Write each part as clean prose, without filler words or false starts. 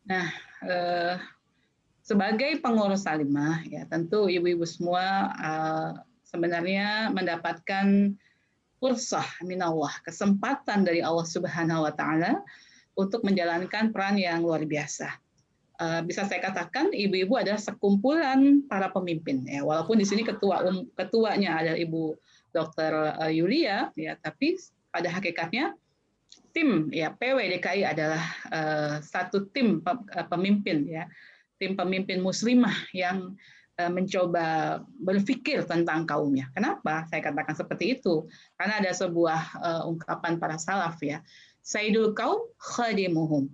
Nah, eh, sebagai pengurus Salimah, ya tentu ibu-ibu semua sebenarnya mendapatkan fursah minallah, kesempatan dari Allah Subhanahu wa taala untuk menjalankan peran yang luar biasa. Bisa saya katakan ibu-ibu adalah sekumpulan para pemimpin ya, walaupun di sini ketuanya adalah Ibu Dr. Yulia ya, tapi pada hakikatnya tim ya PWDKI adalah satu tim pemimpin ya, tim pemimpin muslimah yang mencoba berpikir tentang kaumnya. Kenapa saya katakan seperti itu? Karena ada sebuah ungkapan para salaf ya, Sayyidul Qaum khadimuhum.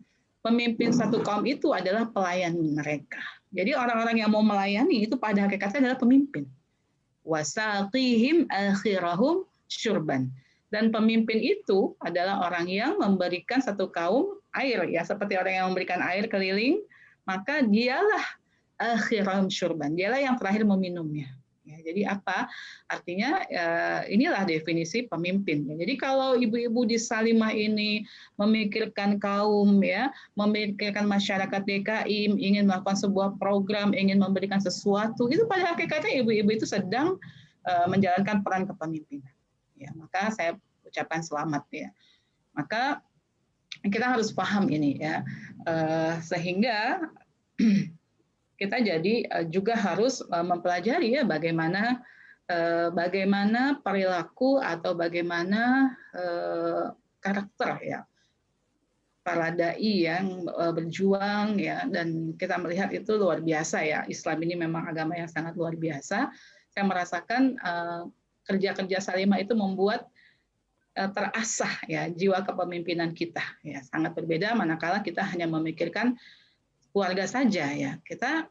Pemimpin satu kaum itu adalah pelayan mereka. Jadi orang-orang yang mau melayani itu pada hakikatnya adalah pemimpin. Wasaqihim akhirahum syurban. Dan pemimpin itu adalah orang yang memberikan satu kaum air ya, seperti orang yang memberikan air keliling, maka dialah akhirahum syurban, dialah yang terakhir meminumnya. Ya, jadi apa? Artinya inilah definisi pemimpin. Ya, jadi kalau ibu-ibu di Salimah ini memikirkan kaum, ya, memikirkan masyarakat DKI, ingin melakukan sebuah program, ingin memberikan sesuatu, itu pada hakikatnya ibu-ibu itu sedang menjalankan peran kepemimpinan. Ya, maka saya ucapkan selamat ya. Maka kita harus paham ini ya, sehingga kita jadi juga harus mempelajari ya bagaimana perilaku atau bagaimana karakter ya para dai yang berjuang ya, dan kita melihat itu luar biasa ya. Islam ini memang agama yang sangat luar biasa. Saya merasakan kerja-kerja Salimah itu membuat terasah ya jiwa kepemimpinan kita ya, sangat berbeda manakala kita hanya memikirkan keluarga saja ya. Kita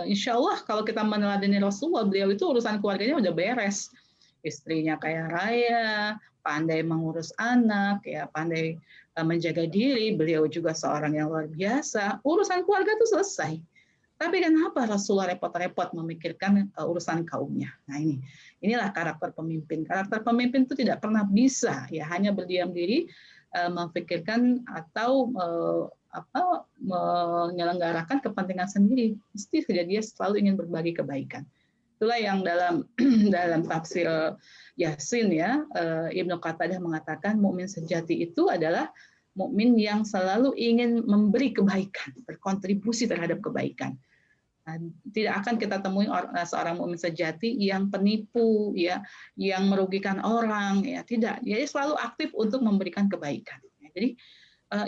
insya Allah kalau kita meneladani Rasulullah, beliau itu urusan keluarganya udah beres. Istrinya kaya raya, pandai mengurus anak, ya pandai menjaga diri. Beliau juga seorang yang luar biasa. Urusan keluarga itu selesai. Tapi kenapa Rasulullah repot-repot memikirkan urusan kaumnya? Nah inilah karakter pemimpin. Karakter pemimpin itu tidak pernah bisa ya hanya berdiam diri memikirkan atau menyelenggarakan kepentingan sendiri. Mesti saja dia selalu ingin berbagi kebaikan. Itulah yang dalam dalam tafsir Yasin ya, Ibnu Qatadah mengatakan mukmin sejati itu adalah mukmin yang selalu ingin memberi kebaikan, berkontribusi terhadap kebaikan. Nah, tidak akan kita temui seorang mukmin sejati yang penipu ya, yang merugikan orang ya, tidak. Dia selalu aktif untuk memberikan kebaikan. Jadi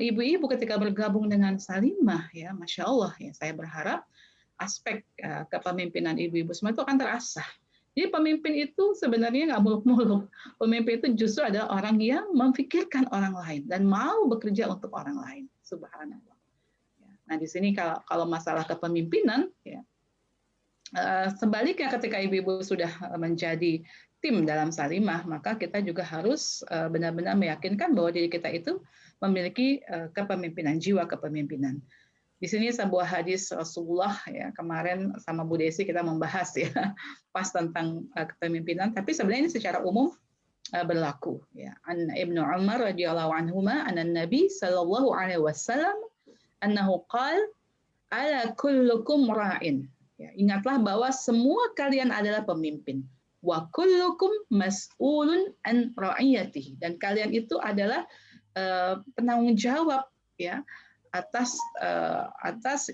ibu-ibu ketika bergabung dengan Salimah ya, Masya Allah ya, saya berharap aspek kepemimpinan ibu-ibu semua itu akan terasah. Jadi pemimpin itu sebenarnya nggak muluk-muluk. Pemimpin itu justru adalah orang yang memikirkan orang lain dan mau bekerja untuk orang lain. Subhanallah. Nah di sini kalau masalah kepemimpinan, ya, sebaliknya ketika ibu-ibu sudah menjadi tim dalam Salimah, maka kita juga harus benar-benar meyakinkan bahwa diri kita itu memiliki kepemimpinan, jiwa kepemimpinan. Di sini sebuah hadis Rasulullah ya, kemarin sama Bu Desi kita membahas ya pas tentang kepemimpinan, tapi sebenarnya ini secara umum berlaku ya. An Ibnu Umar radhiyallahu anhuma anan Nabi sallallahu alaihi wasallam annahu qala ala kullukum ra'in. Ya, ingatlah bahwa semua kalian adalah pemimpin. Wa kullukum mas'ulun an ra'iyatihi, dan kalian itu adalah penanggung jawab ya atas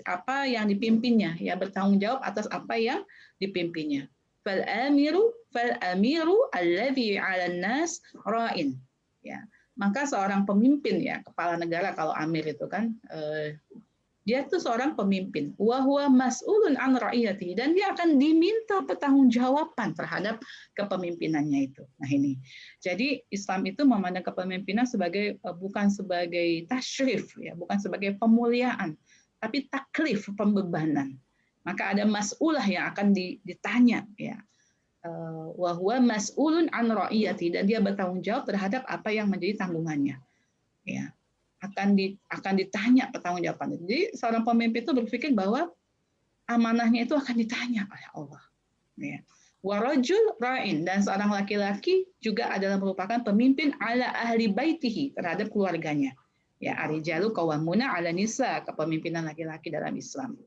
apa yang dipimpinnya, ya bertanggung jawab atas apa yang dipimpinnya. Fal amiru alladhi 'alan nas ra'in. Ya, maka seorang pemimpin ya, kepala negara kalau amir itu kan dia itu seorang pemimpin, wa huwa mas'ulun an ra'iyati, dan dia akan diminta pertanggungjawaban terhadap kepemimpinannya itu. Nah ini. Jadi Islam itu memandang kepemimpinan sebagai bukan sebagai tasyrif ya, bukan sebagai pemuliaan, tapi taklif, pembebanan. Maka ada mas'ulah yang akan ditanya ya. Wa huwa mas'ulun an ra'iyati, dan dia bertanggung jawab terhadap apa yang menjadi tanggungannya. Ya. Akan ditanya pertanggungjawabannya. Jadi seorang pemimpin itu berpikir bahwa amanahnya itu akan ditanya oleh Allah. Ya. Warajul ra'in, dan seorang laki-laki juga adalah merupakan pemimpin ala ahli baitihi, terhadap keluarganya. Ya, ar-rijalu qawwamuna 'ala nisa, kepemimpinan laki-laki dalam Islam.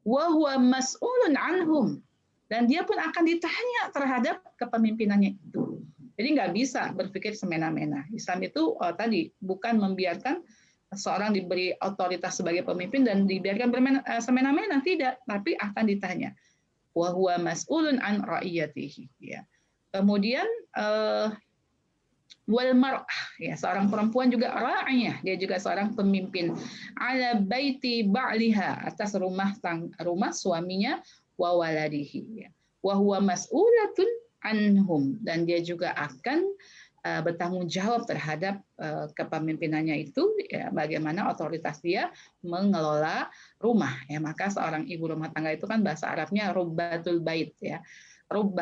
Wa huwa mas'ulun anhum, dan dia pun akan ditanya terhadap kepemimpinannya itu. Jadi nggak bisa berpikir semena-mena. Islam itu tadi bukan membiarkan seorang diberi otoritas sebagai pemimpin dan dibiarkan semena-mena, tidak, tapi akan ditanya. Wa huwa mas'ulun an ra'iyatihi. Ya. Kemudian wal mar'ah, ya, seorang perempuan juga ra'iyah, dia juga seorang pemimpin, ala baiti ba'liha, atas rumah suaminya, wa waladihi, ya. Wa huwa mas'ulatun anhum, dan dia juga akan bertanggung jawab terhadap kepemimpinannya itu, ya, bagaimana otoritas dia mengelola rumah, ya. Maka seorang ibu rumah tangga itu kan bahasa Arabnya rubbatul bait, ya. Rob,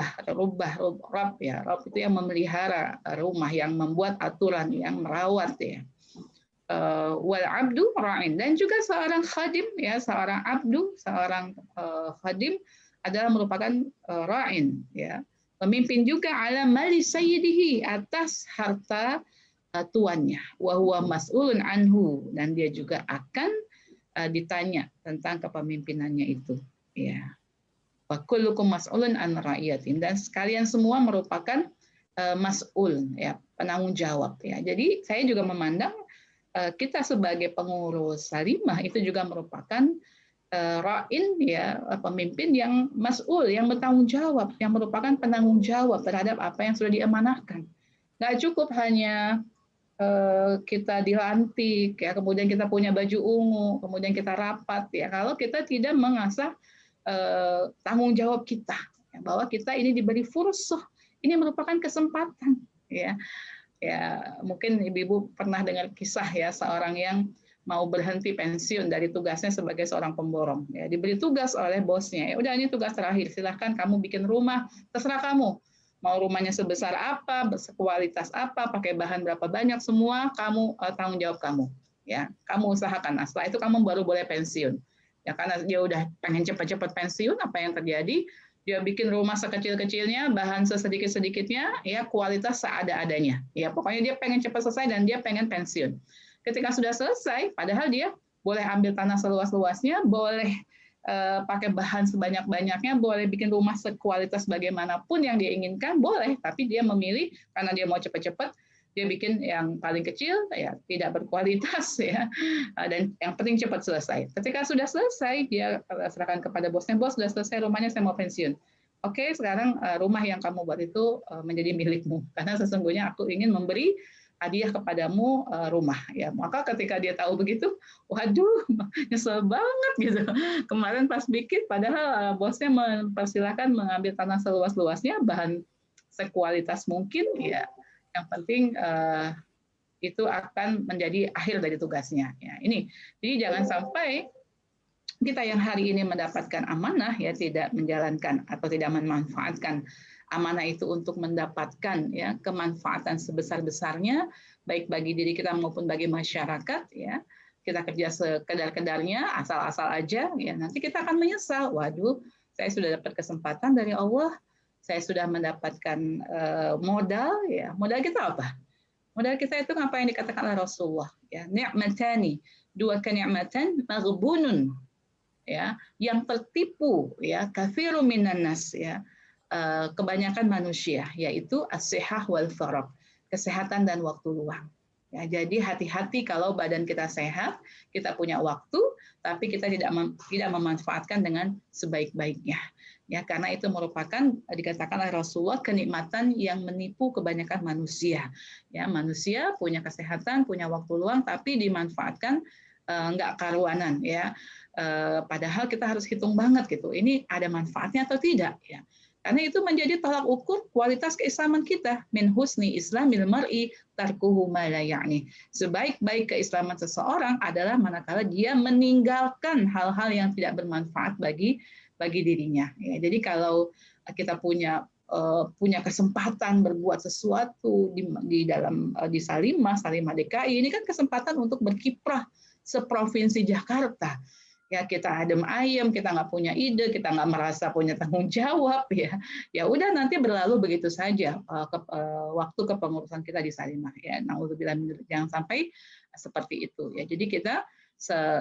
ya, Rob itu yang memelihara rumah, yang membuat aturan, yang merawat, ya. Wal abdu ra'in, dan juga seorang khadim, ya, seorang abdu, seorang khadim adalah merupakan ra'in, ya, pemimpin juga ala mali sayyidihi, atas harta tuannya, wa huwa mas'ulun anhu, dan dia juga akan ditanya tentang kepemimpinannya itu, ya. Wa kullukum mas'ulun an ra'iyatin, dan sekalian semua merupakan mas'ul, ya, penanggung jawab, ya. Jadi saya juga memandang kita sebagai pengurus Salimah itu juga merupakan ra'in, ya, pemimpin yang mas'ul, yang bertanggung jawab, yang merupakan penanggung jawab terhadap apa yang sudah diamanahkan. Nggak cukup hanya kita dilantik, ya, kemudian kita punya baju ungu, kemudian kita rapat, ya, kalau kita tidak mengasah tanggung jawab kita, ya, bahwa kita ini diberi fursah, ini merupakan kesempatan, ya. Ya, mungkin ibu-ibu pernah dengar kisah, ya, seorang yang mau berhenti pensiun dari tugasnya sebagai seorang pemborong, ya, diberi tugas oleh bosnya, ya udah, ini tugas terakhir, silahkan kamu bikin rumah, terserah kamu, mau rumahnya sebesar apa, berkualitas apa, pakai bahan berapa banyak, semua kamu tanggung jawab kamu, ya, kamu usahakan. Nah, setelah itu kamu baru boleh pensiun. Ya, karena dia udah pengen cepat-cepat pensiun, apa yang terjadi? Dia bikin rumah sekecil-kecilnya, bahan sesedikit-sedikitnya, ya, kualitas seada-adanya. Ya, pokoknya dia pengen cepat selesai dan dia pengen pensiun. Ketika sudah selesai, padahal dia boleh ambil tanah seluas-luasnya, boleh pakai bahan sebanyak-banyaknya, boleh bikin rumah sekualitas bagaimanapun yang dia inginkan, boleh, tapi dia memilih karena dia mau cepat-cepat, dia bikin yang paling kecil, ya, tidak berkualitas, ya, dan yang penting cepat selesai. Ketika sudah selesai, dia serahkan kepada bosnya, bos, sudah selesai rumahnya, saya mau pensiun. Oke, sekarang rumah yang kamu buat itu menjadi milikmu, karena sesungguhnya aku ingin memberi hadiah kepadamu rumah, ya. Maka ketika dia tahu begitu, waduh, nyesel banget gitu. Kemarin pas bikin, padahal bosnya mempersilahkan mengambil tanah seluas-luasnya, bahan sekualitas mungkin, ya. Yang penting itu akan menjadi akhir dari tugasnya. Ya, ini, jadi jangan sampai kita yang hari ini mendapatkan amanah, ya, tidak menjalankan atau tidak memanfaatkan amanah itu untuk mendapatkan, ya, kemanfaatan sebesar-besarnya, baik bagi diri kita maupun bagi masyarakat, ya. Kita kerja sekedar-kedarnya, asal-asal aja, ya, nanti kita akan menyesal. Waduh, saya sudah dapat kesempatan dari Allah, saya sudah mendapatkan modal, ya. Modal kita apa? Modal kita itu apa yang dikatakan oleh Rasulullah, ya, ni'matani, dua kenikmatan maghbunun, ya, yang tertipu, ya, katsirun minan nas, ya, kebanyakan manusia, yaitu as-sihah wal faragh, kesehatan dan waktu luang. Ya, jadi hati-hati kalau badan kita sehat, kita punya waktu, tapi kita tidak memanfaatkan dengan sebaik-baiknya. Ya, karena itu merupakan, dikatakan oleh Rasulullah, kenikmatan yang menipu kebanyakan manusia. Ya, manusia punya kesehatan, punya waktu luang, tapi dimanfaatkan nggak karuanan, ya. Padahal kita harus hitung banget gitu. Ini ada manfaatnya atau tidak, ya. Karena itu menjadi tolak ukur kualitas keislaman kita. Min husni islamil mar'i tarkuhu ma la ya'ni. Sebaik-baik keislaman seseorang adalah manakala dia meninggalkan hal-hal yang tidak bermanfaat bagi dirinya. Ya, jadi kalau kita punya kesempatan berbuat sesuatu di dalam di Salimah DKI, ini kan kesempatan untuk berkiprah seprovinsi Jakarta. Ya, kita adem ayem, kita nggak punya ide, kita nggak merasa punya tanggung jawab, ya. Ya udah, nanti berlalu begitu saja waktu kepengurusan kita di Salimah, ya. Jangan sampai seperti itu ya. Jadi kita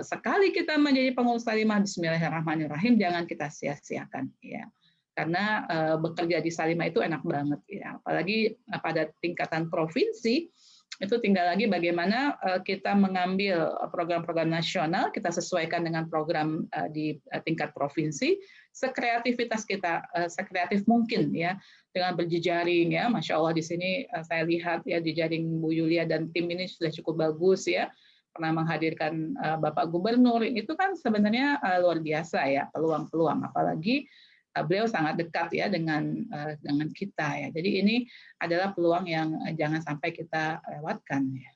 sekali kita menjadi pengurus Salimah, Bismillahirrahmanirrahim, jangan kita sia-siakan ya. Karena bekerja di Salimah itu enak banget ya. Apalagi pada tingkatan provinsi itu tinggal lagi bagaimana kita mengambil program-program nasional, kita sesuaikan dengan program di tingkat provinsi, sekreativitas kita, sekreatif mungkin ya, dengan berjejaring ya. Masya Allah di sini saya lihat ya jejaring Bu Yulia dan tim ini sudah cukup bagus ya, pernah menghadirkan Bapak Gubernur, itu kan sebenarnya luar biasa ya peluang-peluang, apalagi beliau sangat dekat ya dengan kita ya. Jadi ini adalah peluang yang jangan sampai kita lewatkan ya.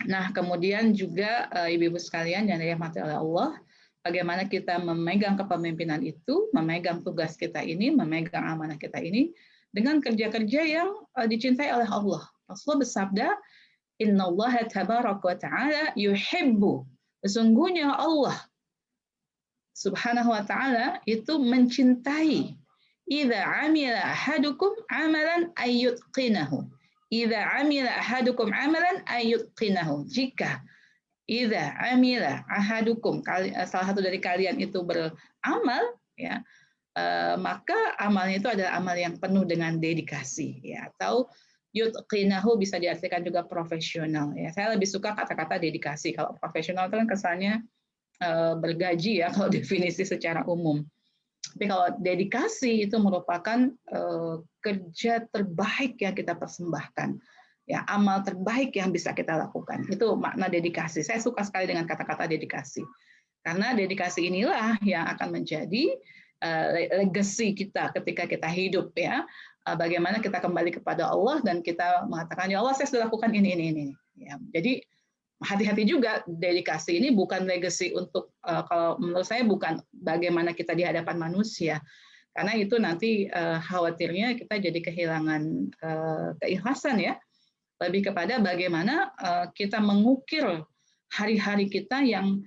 Nah, kemudian juga ibu-ibu sekalian yang dirahmati oleh Allah, bagaimana kita memegang kepemimpinan itu, memegang tugas kita ini, memegang amanah kita ini dengan kerja-kerja yang dicintai oleh Allah. Rasulullah bersabda, Innallaha tabaraka wa ta'ala yuhibbu. Sesungguhnya Allah Subhanahu wa ta'ala itu mencintai idza amila ahadukum amalan ayyutqinahu. Idza amila ahadukum amalan ayyutqinahu. Jika idza amila ahadukum, salah satu dari kalian itu beramal ya, maka amalnya itu adalah amal yang penuh dengan dedikasi ya, atau yutqinahu bisa diartikan juga profesional ya. Saya lebih suka kata-kata dedikasi. Kalau profesional itu kan kesannya bergaji ya kalau definisi secara umum. Tapi kalau dedikasi itu merupakan kerja terbaik yang kita persembahkan. Ya, amal terbaik yang bisa kita lakukan. Itu makna dedikasi. Saya suka sekali dengan kata-kata dedikasi. Karena dedikasi inilah yang akan menjadi legacy kita ketika kita hidup ya. Bagaimana kita kembali kepada Allah dan kita mengatakan ya Allah saya sudah lakukan ini. Ya, jadi hati-hati juga, dedikasi ini bukan legacy untuk kalau menurut saya bukan bagaimana kita di hadapan manusia, karena itu nanti khawatirnya kita jadi kehilangan keikhlasan ya, lebih kepada bagaimana kita mengukir hari-hari kita yang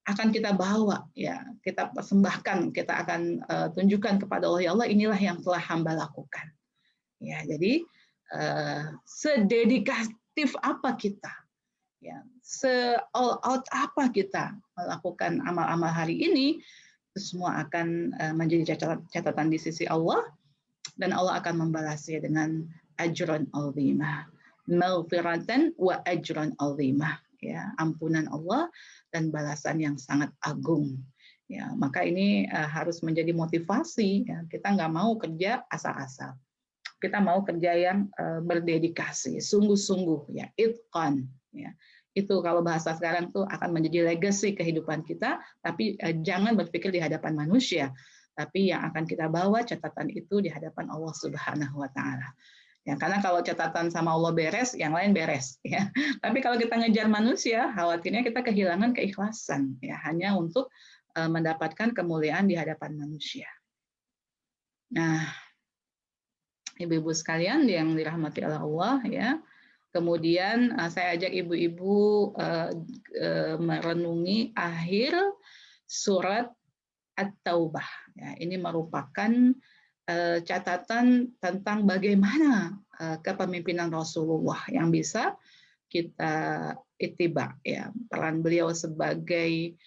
akan kita bawa ya, kita persembahkan, kita akan tunjukkan kepada Allah, ya Allah inilah yang telah hamba lakukan ya. Jadi sededikatif apa kita ya, se-all out apa kita melakukan amal-amal hari ini, itu semua akan menjadi catatan di sisi Allah, dan Allah akan membalasnya dengan ajran azimah, maghfiratan wa ajran azimah ya, ampunan Allah dan balasan yang sangat agung ya. Maka ini harus menjadi motivasi ya. Kita nggak mau kerja asal-asal, kita mau kerja yang berdedikasi, sungguh-sungguh ya, itqan ya. Itu kalau bahasa sekarang tuh akan menjadi legacy kehidupan kita, tapi jangan berpikir di hadapan manusia, tapi yang akan kita bawa catatan itu di hadapan Allah Subhanahu wa taala. Ya, karena kalau catatan sama Allah beres, yang lain beres ya. Tapi kalau kita ngejar manusia, khawatirnya kita kehilangan keikhlasan ya, hanya untuk mendapatkan kemuliaan di hadapan manusia. Nah, ibu-ibu sekalian yang dirahmati oleh Allah ya. Kemudian saya ajak ibu-ibu merenungi akhir surat At-Taubah. Ya, ini merupakan catatan tentang bagaimana kepemimpinan Rasulullah yang bisa kita ittiba ya, peran beliau sebagai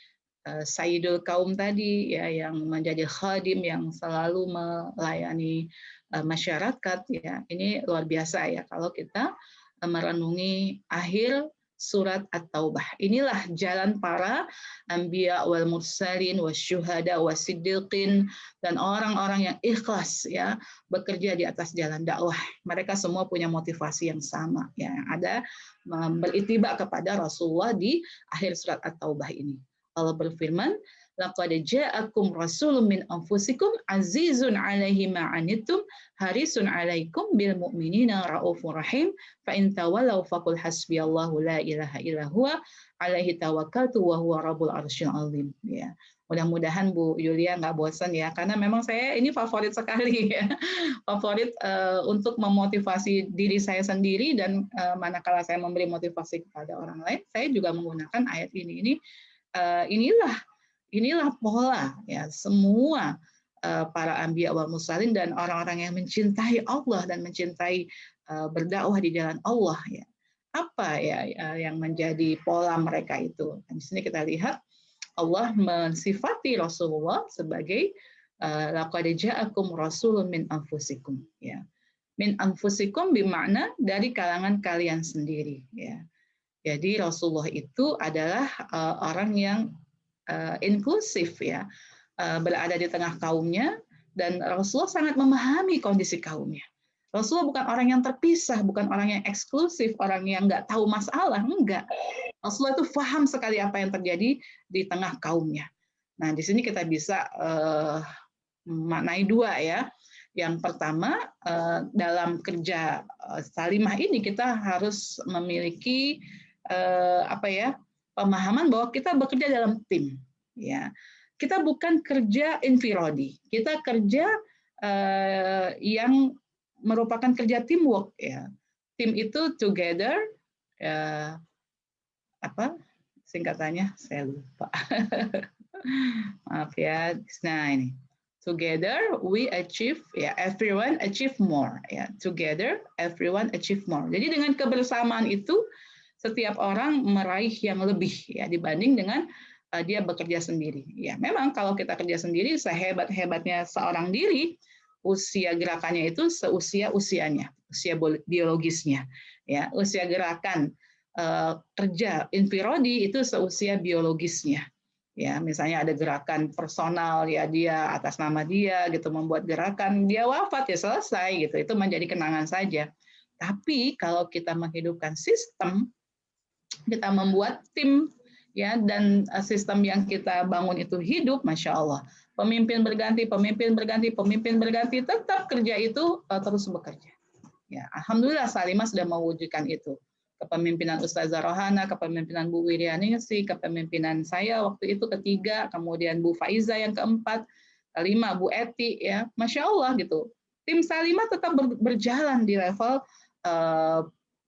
Sayyidul Kaum tadi ya, yang menjadi khadim yang selalu melayani masyarakat ya. Ini luar biasa ya kalau kita merenungi akhir surat At-Taubah. Inilah jalan para anbiya wal mursalin wasyuhada wasiddiqin dan orang-orang yang ikhlas ya, bekerja di atas jalan dakwah. Mereka semua punya motivasi yang sama ya, yang ada berittiba kepada Rasulullah di akhir surat At-Taubah ini. Allah berfirman, laqad ja'akum rasulun min anfusikum azizun 'alaihi ma 'anittum harisun 'alaikum bil mu'minina raufur rahim fa in tawallaw faqul hasbiyallahu la ilaha illa huwa 'alaihi tawakkaltu wa huwa rabbul arsyil 'azim ya. Mudah-mudahan Bu Yulia nggak bosan ya, karena memang saya ini favorit sekali ya. Favorit untuk memotivasi diri saya sendiri, dan manakala saya memberi motivasi kepada orang lain, saya juga menggunakan ayat ini. Inilah pola ya semua para anbiya wal mursalin dan orang-orang yang mencintai Allah dan mencintai berdakwah di jalan Allah ya. apa ya yang menjadi pola mereka itu. Dan di sini kita lihat Allah mensifati Rasulullah sebagai laqad ja'akum rasulun min anfusikum, ya. Min anfusikum bermakna dari kalangan kalian sendiri, ya. Jadi Rasulullah itu adalah orang yang inklusif, ya, berada di tengah kaumnya, dan Rasulullah sangat memahami kondisi kaumnya. Rasulullah bukan orang yang terpisah, bukan orang yang eksklusif, orang yang nggak tahu masalah, enggak. Rasulullah itu paham sekali apa yang terjadi di tengah kaumnya. Nah, di sini kita bisa memaknai dua, ya. Yang pertama, dalam kerja salimah ini kita harus memiliki pemahaman bahwa kita bekerja dalam tim, ya. Kita bukan kerja infiradi, kita kerja yang merupakan kerja teamwork, ya. Tim itu together, singkatannya saya lupa. Maaf ya. Nah, ini together we achieve, ya, everyone achieve more, ya. Together everyone achieve more. Jadi dengan kebersamaan itu setiap orang meraih yang lebih, ya, dibanding dengan dia bekerja sendiri. Ya, memang kalau kita kerja sendiri, sehebat-hebatnya seorang diri, usia gerakannya itu usianya, usia biologisnya. Ya, usia gerakan kerja infiradi itu seusia biologisnya. Ya, misalnya ada gerakan personal, ya, dia atas nama dia gitu membuat gerakan, dia wafat, ya selesai gitu. Itu menjadi kenangan saja. Tapi kalau kita menghidupkan sistem, kita membuat tim, ya, dan sistem yang kita bangun itu hidup, Masya Allah. Pemimpin berganti, tetap kerja itu terus bekerja. Ya, Alhamdulillah Salimah sudah mewujudkan itu. Kepemimpinan Ustazah Rohana, kepemimpinan Bu Wiryaningsi, kepemimpinan saya waktu itu ketiga, kemudian Bu Faiza yang keempat, kelima Bu Eti, ya, Masya Allah gitu. Tim Salimah tetap berjalan di level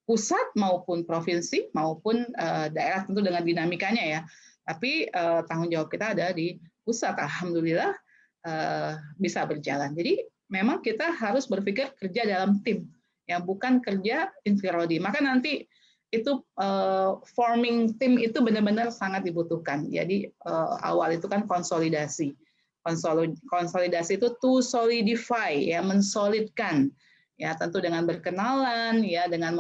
pusat maupun provinsi maupun daerah, tentu dengan dinamikanya, ya. Tapi tanggung jawab kita ada di pusat. Alhamdulillah bisa berjalan. Jadi memang kita harus berpikir kerja dalam tim, ya, bukan kerja infiradi. Maka nanti itu forming tim itu benar-benar sangat dibutuhkan. Jadi awal itu kan konsolidasi. Konsolidasi itu to solidify, ya, mensolidkan. Ya, tentu dengan berkenalan, ya, dengan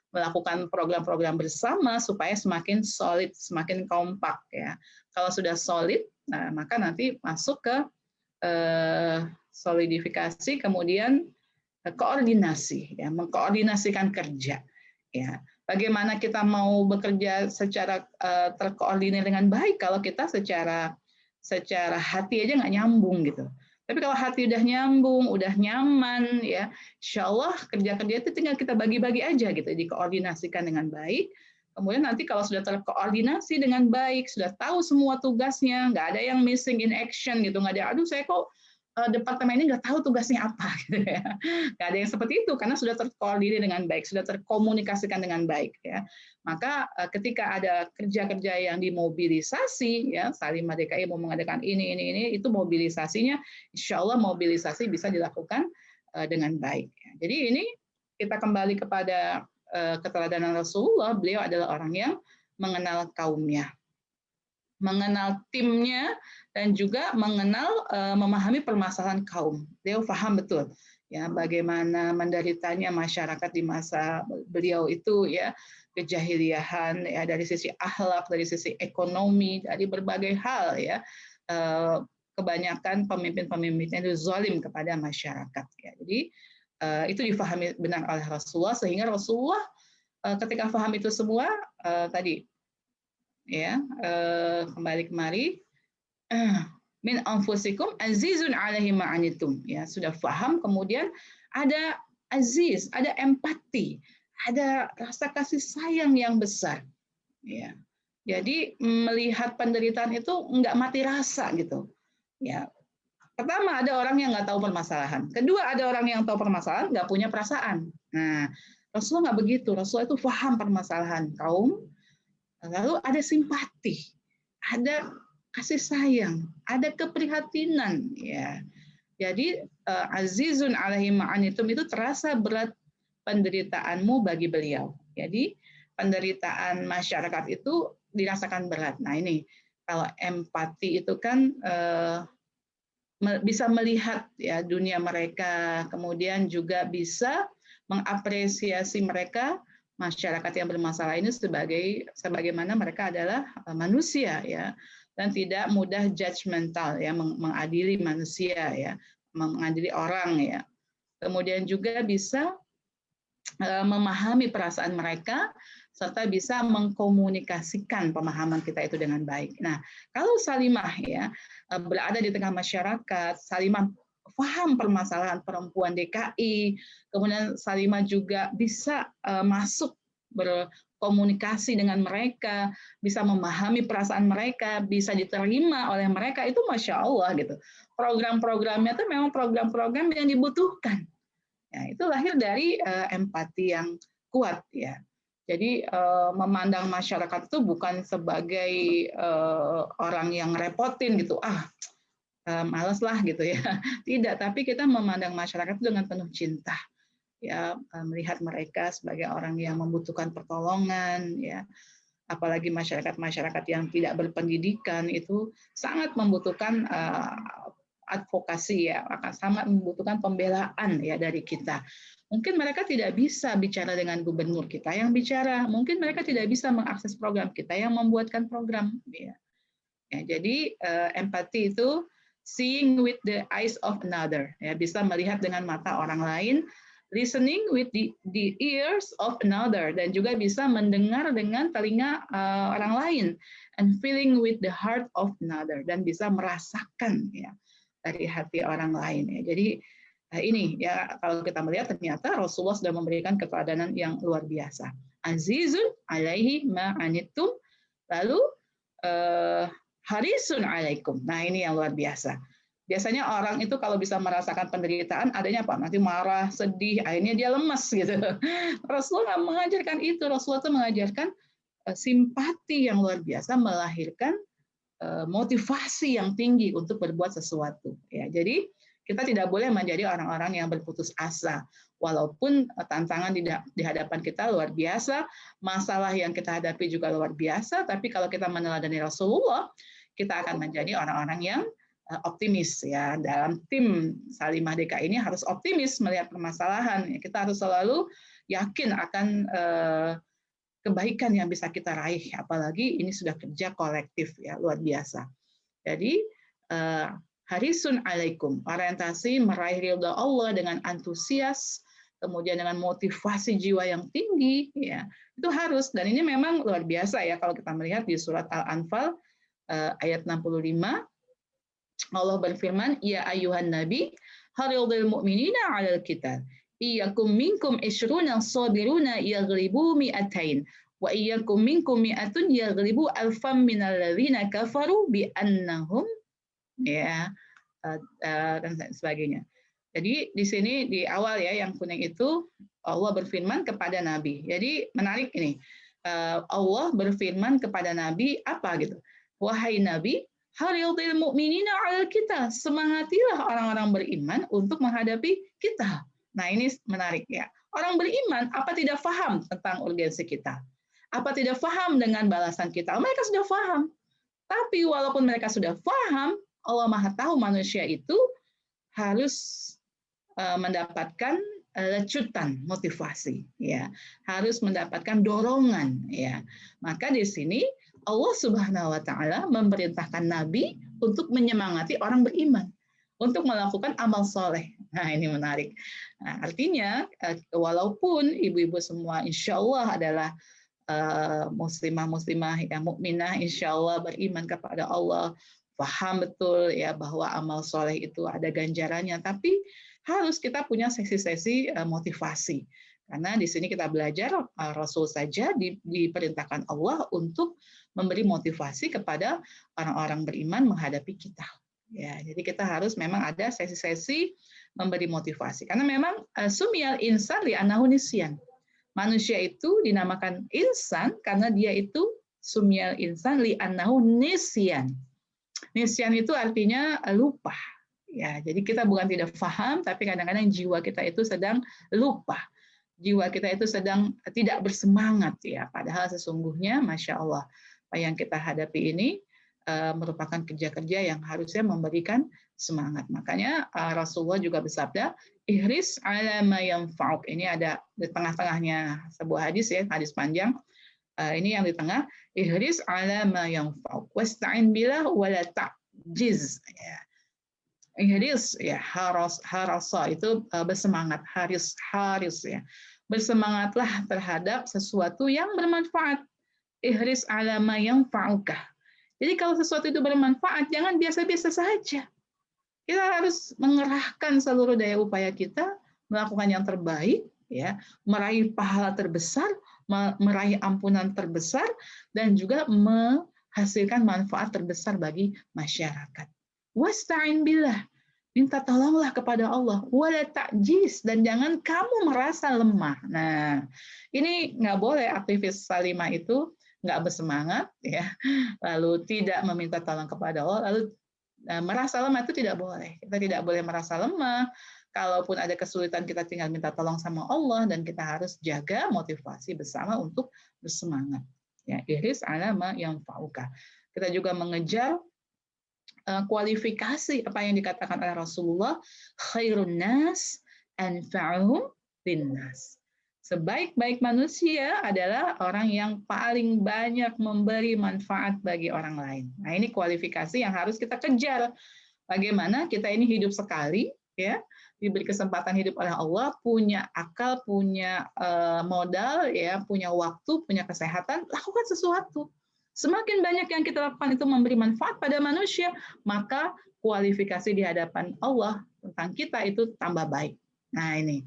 melakukan program-program bersama supaya semakin solid, semakin kompak, ya. Kalau sudah solid, nah, maka nanti masuk ke solidifikasi, kemudian koordinasi, ya, mengkoordinasikan kerja, ya. Bagaimana kita mau bekerja secara terkoordinir dengan baik kalau kita secara hati aja nggak nyambung gitu. Tapi kalau hati udah nyambung, udah nyaman, ya, insya Allah kerja-kerja itu tinggal kita bagi-bagi aja gitu, dikoordinasikan dengan baik. Kemudian nanti kalau sudah terkoordinasi dengan baik, sudah tahu semua tugasnya, nggak ada yang missing in action gitu, nggak ada, aduh saya kok departemen ini nggak tahu tugasnya apa, gitu, ya. Nggak ada yang seperti itu karena sudah terkoordinir dengan baik, sudah terkomunikasikan dengan baik, ya. Maka ketika ada kerja-kerja yang dimobilisasi, ya, Salimah DKI mau mengadakan ini, itu mobilisasinya, insya Allah mobilisasi bisa dilakukan dengan baik. Jadi ini kita kembali kepada keteladanan Rasulullah. Beliau adalah orang yang mengenal kaumnya, mengenal timnya, dan juga mengenal memahami permasalahan kaum. Beliau paham betul, ya, bagaimana menderitanya masyarakat di masa beliau itu, ya, kejahiliahan, ya, dari sisi akhlak, dari sisi ekonomi, dari berbagai hal, ya. Kebanyakan pemimpin-pemimpinnya itu zalim kepada masyarakat, ya. Jadi itu difahami benar oleh Rasulullah, sehingga Rasulullah ketika paham itu semua tadi, ya, kembali kemari, min anfusikum azizun alaihi ma'anitum, ya, sudah paham, kemudian ada aziz, ada empati, ada rasa kasih sayang yang besar, ya. Jadi melihat penderitaan itu nggak mati rasa gitu, ya. Pertama, ada orang yang nggak tahu permasalahan. Kedua, ada orang yang tahu permasalahan nggak punya perasaan. Nah, Rasulullah nggak begitu. Rasulullah itu paham permasalahan kaum, lalu ada simpati, ada kasih sayang, ada keprihatinan, ya. Jadi azizun alaihi ma'anitum itu terasa berat penderitaanmu bagi beliau. Jadi penderitaan masyarakat itu dirasakan berat. Nah ini kalau empati itu kan bisa melihat ya dunia mereka, kemudian juga bisa mengapresiasi mereka, masyarakat yang bermasalah ini sebagaimana mereka adalah manusia ya, dan tidak mudah judgmental ya, mengadili manusia ya, mengadili orang ya. Kemudian juga bisa memahami perasaan mereka serta bisa mengkomunikasikan pemahaman kita itu dengan baik. Nah, kalau Salimah ya berada di tengah masyarakat, Salimah paham permasalahan perempuan DKI, kemudian Salimah juga bisa masuk berkomunikasi dengan mereka, bisa memahami perasaan mereka, bisa diterima oleh mereka, itu Masya Allah gitu. Program-programnya itu memang program-program yang dibutuhkan. Ya, itu lahir dari empati yang kuat ya. Jadi memandang masyarakat itu bukan sebagai orang yang repotin gitu, males lah gitu ya. Tidak, tapi kita memandang masyarakat itu dengan penuh cinta. Ya, melihat mereka sebagai orang yang membutuhkan pertolongan ya. Apalagi masyarakat-masyarakat yang tidak berpendidikan itu sangat membutuhkan advokasi ya, akan sangat membutuhkan pembelaan ya dari kita. Mungkin mereka tidak bisa bicara dengan gubernur kita yang bicara, mungkin mereka tidak bisa mengakses program kita yang membuatkan program ya. Jadi empati itu seeing with the eyes of another ya, bisa melihat dengan mata orang lain, listening with the ears of another, dan juga bisa mendengar dengan telinga orang lain, and feeling with the heart of another, dan bisa merasakan ya dari hati orang lain ya. Jadi ini ya, kalau kita melihat ternyata Rasulullah sudah memberikan keteladanan yang luar biasa. Azizun alaihi ma anittum, lalu harisun alaikum. Nah, ini yang luar biasa. Biasanya orang itu kalau bisa merasakan penderitaan, adanya apa? Nanti marah, sedih, akhirnya dia lemas gitu. Rasulullah mengajarkan itu. Rasulullah itu mengajarkan simpati yang luar biasa, melahirkan motivasi yang tinggi untuk berbuat sesuatu. Ya, jadi kita tidak boleh menjadi orang-orang yang berputus asa. Walaupun tantangan di hadapan kita luar biasa, masalah yang kita hadapi juga luar biasa, tapi kalau kita meneladani Rasulullah, kita akan menjadi orang-orang yang optimis ya. Dalam tim Salimah DKI ini harus optimis melihat permasalahan. Kita harus selalu yakin akan kebaikan yang bisa kita raih, apalagi ini sudah kerja kolektif ya, luar biasa. Jadi harisun alaikum, orientasi meraih ridha Allah dengan antusias, kemudian dengan motivasi jiwa yang tinggi ya, itu harus. Dan ini memang luar biasa ya, kalau kita melihat di surat Al-Anfal ayat 65, Allah berfirman, ya ayuhan nabi harildil mu'minina 'alal qital iyyakum minkum ishruna sabiruna yaghlibu mi'atain wa iyyakum minkum mi'atun yaghlibu alfam minal ladzina kafaru bi annahum ya dan sebagainya. Jadi di sini di awal ya yang kuning itu Allah berfirman kepada Nabi. Jadi menarik ini. Allah berfirman kepada Nabi apa gitu? Wahai Nabi, harildil mu'minina 'alal kita, semangatilah orang-orang beriman untuk menghadapi kita. Nah, ini menarik ya. Orang beriman apa tidak paham tentang urgensi kita? Apa tidak paham dengan balasan kita? Mereka sudah paham. Tapi walaupun mereka sudah paham, Allah Maha tahu manusia itu harus mendapatkan lecutan motivasi ya, harus mendapatkan dorongan ya. Maka di sini Allah Subhanahu wa taala memerintahkan nabi untuk menyemangati orang beriman untuk melakukan amal soleh. Nah, ini menarik. Nah, artinya walaupun ibu-ibu semua insya Allah adalah muslimah yang mukminah, insya Allah beriman kepada Allah, paham betul ya bahwa amal soleh itu ada ganjarannya, tapi harus kita punya sesi-sesi motivasi. Karena di sini kita belajar Rasul saja diperintahkan Allah untuk memberi motivasi kepada orang-orang beriman menghadapi kita. Ya, jadi kita harus memang ada sesi-sesi memberi motivasi. Karena memang sumiyal insan li'annahu nisyan. Manusia itu dinamakan insan karena dia itu sumiyal insan li'annahu nisyan. Nisyan itu artinya lupa. Ya, jadi kita bukan tidak paham, tapi kadang-kadang jiwa kita itu sedang lupa. jiwa kita itu sedang tidak bersemangat ya. Padahal sesungguhnya, masya Allah, apa yang kita hadapi ini merupakan kerja-kerja yang harusnya memberikan semangat. Makanya Rasulullah juga bersabda, ihris ala ma yanfa'uk. Ini ada di tengah-tengahnya sebuah hadis ya, hadis panjang. Ini yang di tengah, ihris ala ma yanfa'uk wasta'in billah wala ta'jiz. Ya. Ihris ya, harasa itu bersemangat, haris ya. Bersemangatlah terhadap sesuatu yang bermanfaat. Ihris ala ma yanfa'uka. Jadi kalau sesuatu itu bermanfaat, jangan biasa-biasa saja. Kita harus mengerahkan seluruh daya upaya kita, melakukan yang terbaik, ya, meraih pahala terbesar, meraih ampunan terbesar, dan juga menghasilkan manfaat terbesar bagi masyarakat. Wasta'in billah, minta tolonglah kepada Allah. Wala ta'jiz, dan jangan kamu merasa lemah. Nah, ini nggak boleh aktivis Salimah itu nggak bersemangat, ya, lalu tidak meminta tolong kepada Allah, lalu merasa lemah. Itu tidak boleh. Kita tidak boleh merasa lemah. Kalaupun ada kesulitan, kita tinggal minta tolong sama Allah, dan kita harus jaga motivasi bersama untuk bersemangat. Ya, ihris ala ma yanfa'uka. Kita juga mengejar kualifikasi apa yang dikatakan oleh Rasulullah, khairun nas anfa'uhum linnas. Sebaik-baik manusia adalah orang yang paling banyak memberi manfaat bagi orang lain. Nah, ini kualifikasi yang harus kita kejar. Bagaimana kita ini hidup sekali, ya, diberi kesempatan hidup oleh Allah, punya akal, punya modal, ya, punya waktu, punya kesehatan, lakukan sesuatu. Semakin banyak yang kita lakukan itu memberi manfaat pada manusia, maka kualifikasi di hadapan Allah tentang kita itu tambah baik. Nah, ini.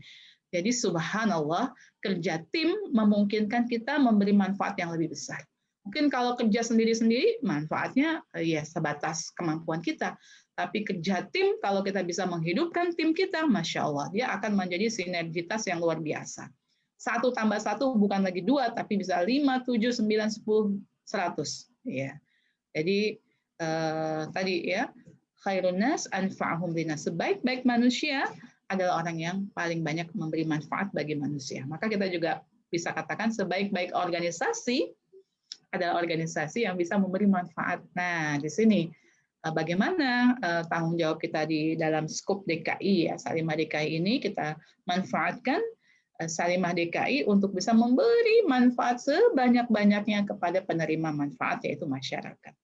Jadi subhanallah, kerja tim memungkinkan kita memberi manfaat yang lebih besar. Mungkin kalau kerja sendiri-sendiri, manfaatnya ya sebatas kemampuan kita. Tapi kerja tim, kalau kita bisa menghidupkan tim kita, Masya Allah, dia akan menjadi sinergitas yang luar biasa. 1 tambah 1 bukan lagi 2, tapi bisa 5, 7, 9, 10, 100. Ya. Jadi tadi ya, khairun nas anfa'uhum linnas. Sebaik-baik manusia adalah orang yang paling banyak memberi manfaat bagi manusia. Maka kita juga bisa katakan sebaik-baik organisasi adalah organisasi yang bisa memberi manfaat. Nah, di sini bagaimana tanggung jawab kita di dalam skop DKI, ya, Salimah DKI ini kita manfaatkan Salimah DKI untuk bisa memberi manfaat sebanyak-banyaknya kepada penerima manfaat, yaitu masyarakat.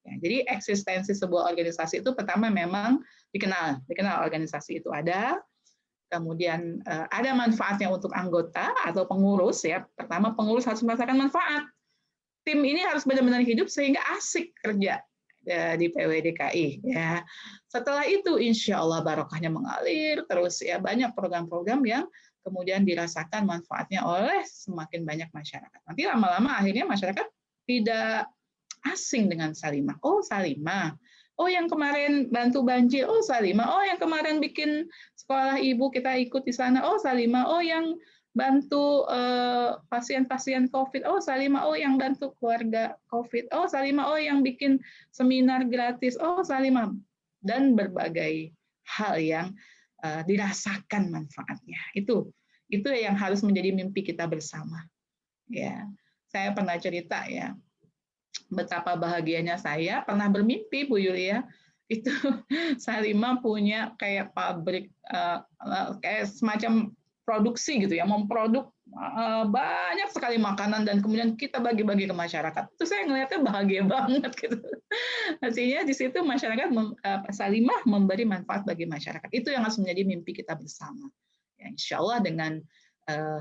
Ya, jadi eksistensi sebuah organisasi itu pertama memang dikenal organisasi itu ada, kemudian ada manfaatnya untuk anggota atau pengurus, ya. Pertama, pengurus harus merasakan manfaat. Tim ini harus benar-benar hidup sehingga asik kerja di PWDKI, ya. Setelah itu insya Allah barokahnya mengalir terus, ya, banyak program-program yang kemudian dirasakan manfaatnya oleh semakin banyak masyarakat. Nanti lama-lama akhirnya masyarakat tidak asing dengan Salimah. Oh, Salimah. Oh, yang kemarin bantu banjir. Oh, Salimah. Oh, yang kemarin bikin sekolah ibu kita ikut di sana. Oh, Salimah. Oh, yang bantu pasien-pasien COVID. Oh, Salimah. Oh, yang bantu keluarga COVID. Oh, Salimah. Oh, yang bikin seminar gratis. Oh, Salimah. Dan berbagai hal yang dirasakan manfaatnya. Itu yang harus menjadi mimpi kita bersama. Ya, saya pernah cerita, ya, betapa bahagianya saya pernah bermimpi, Bu Yulia, itu Salimah punya kayak pabrik, kayak semacam produksi gitu, ya, memproduk banyak sekali makanan dan kemudian kita bagi-bagi ke masyarakat. Itu saya ngelihatnya bahagia banget gitu. Artinya di situ masyarakat Salimah memberi manfaat bagi masyarakat. Itu yang harus menjadi mimpi kita bersama. Ya, insya Allah dengan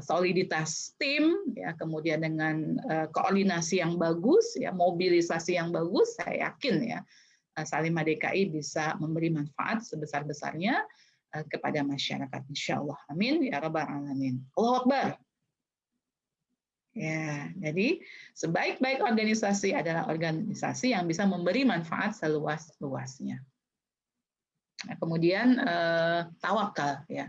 soliditas tim, ya, kemudian dengan koordinasi yang bagus, ya, mobilisasi yang bagus, saya yakin, ya, Salimah DKI bisa memberi manfaat sebesar-besarnya kepada masyarakat. Insya Allah. Amin ya rabbal alamin. Allahu Akbar. Ya, jadi sebaik-baik organisasi adalah organisasi yang bisa memberi manfaat seluas-luasnya. Nah, kemudian tawakal, ya.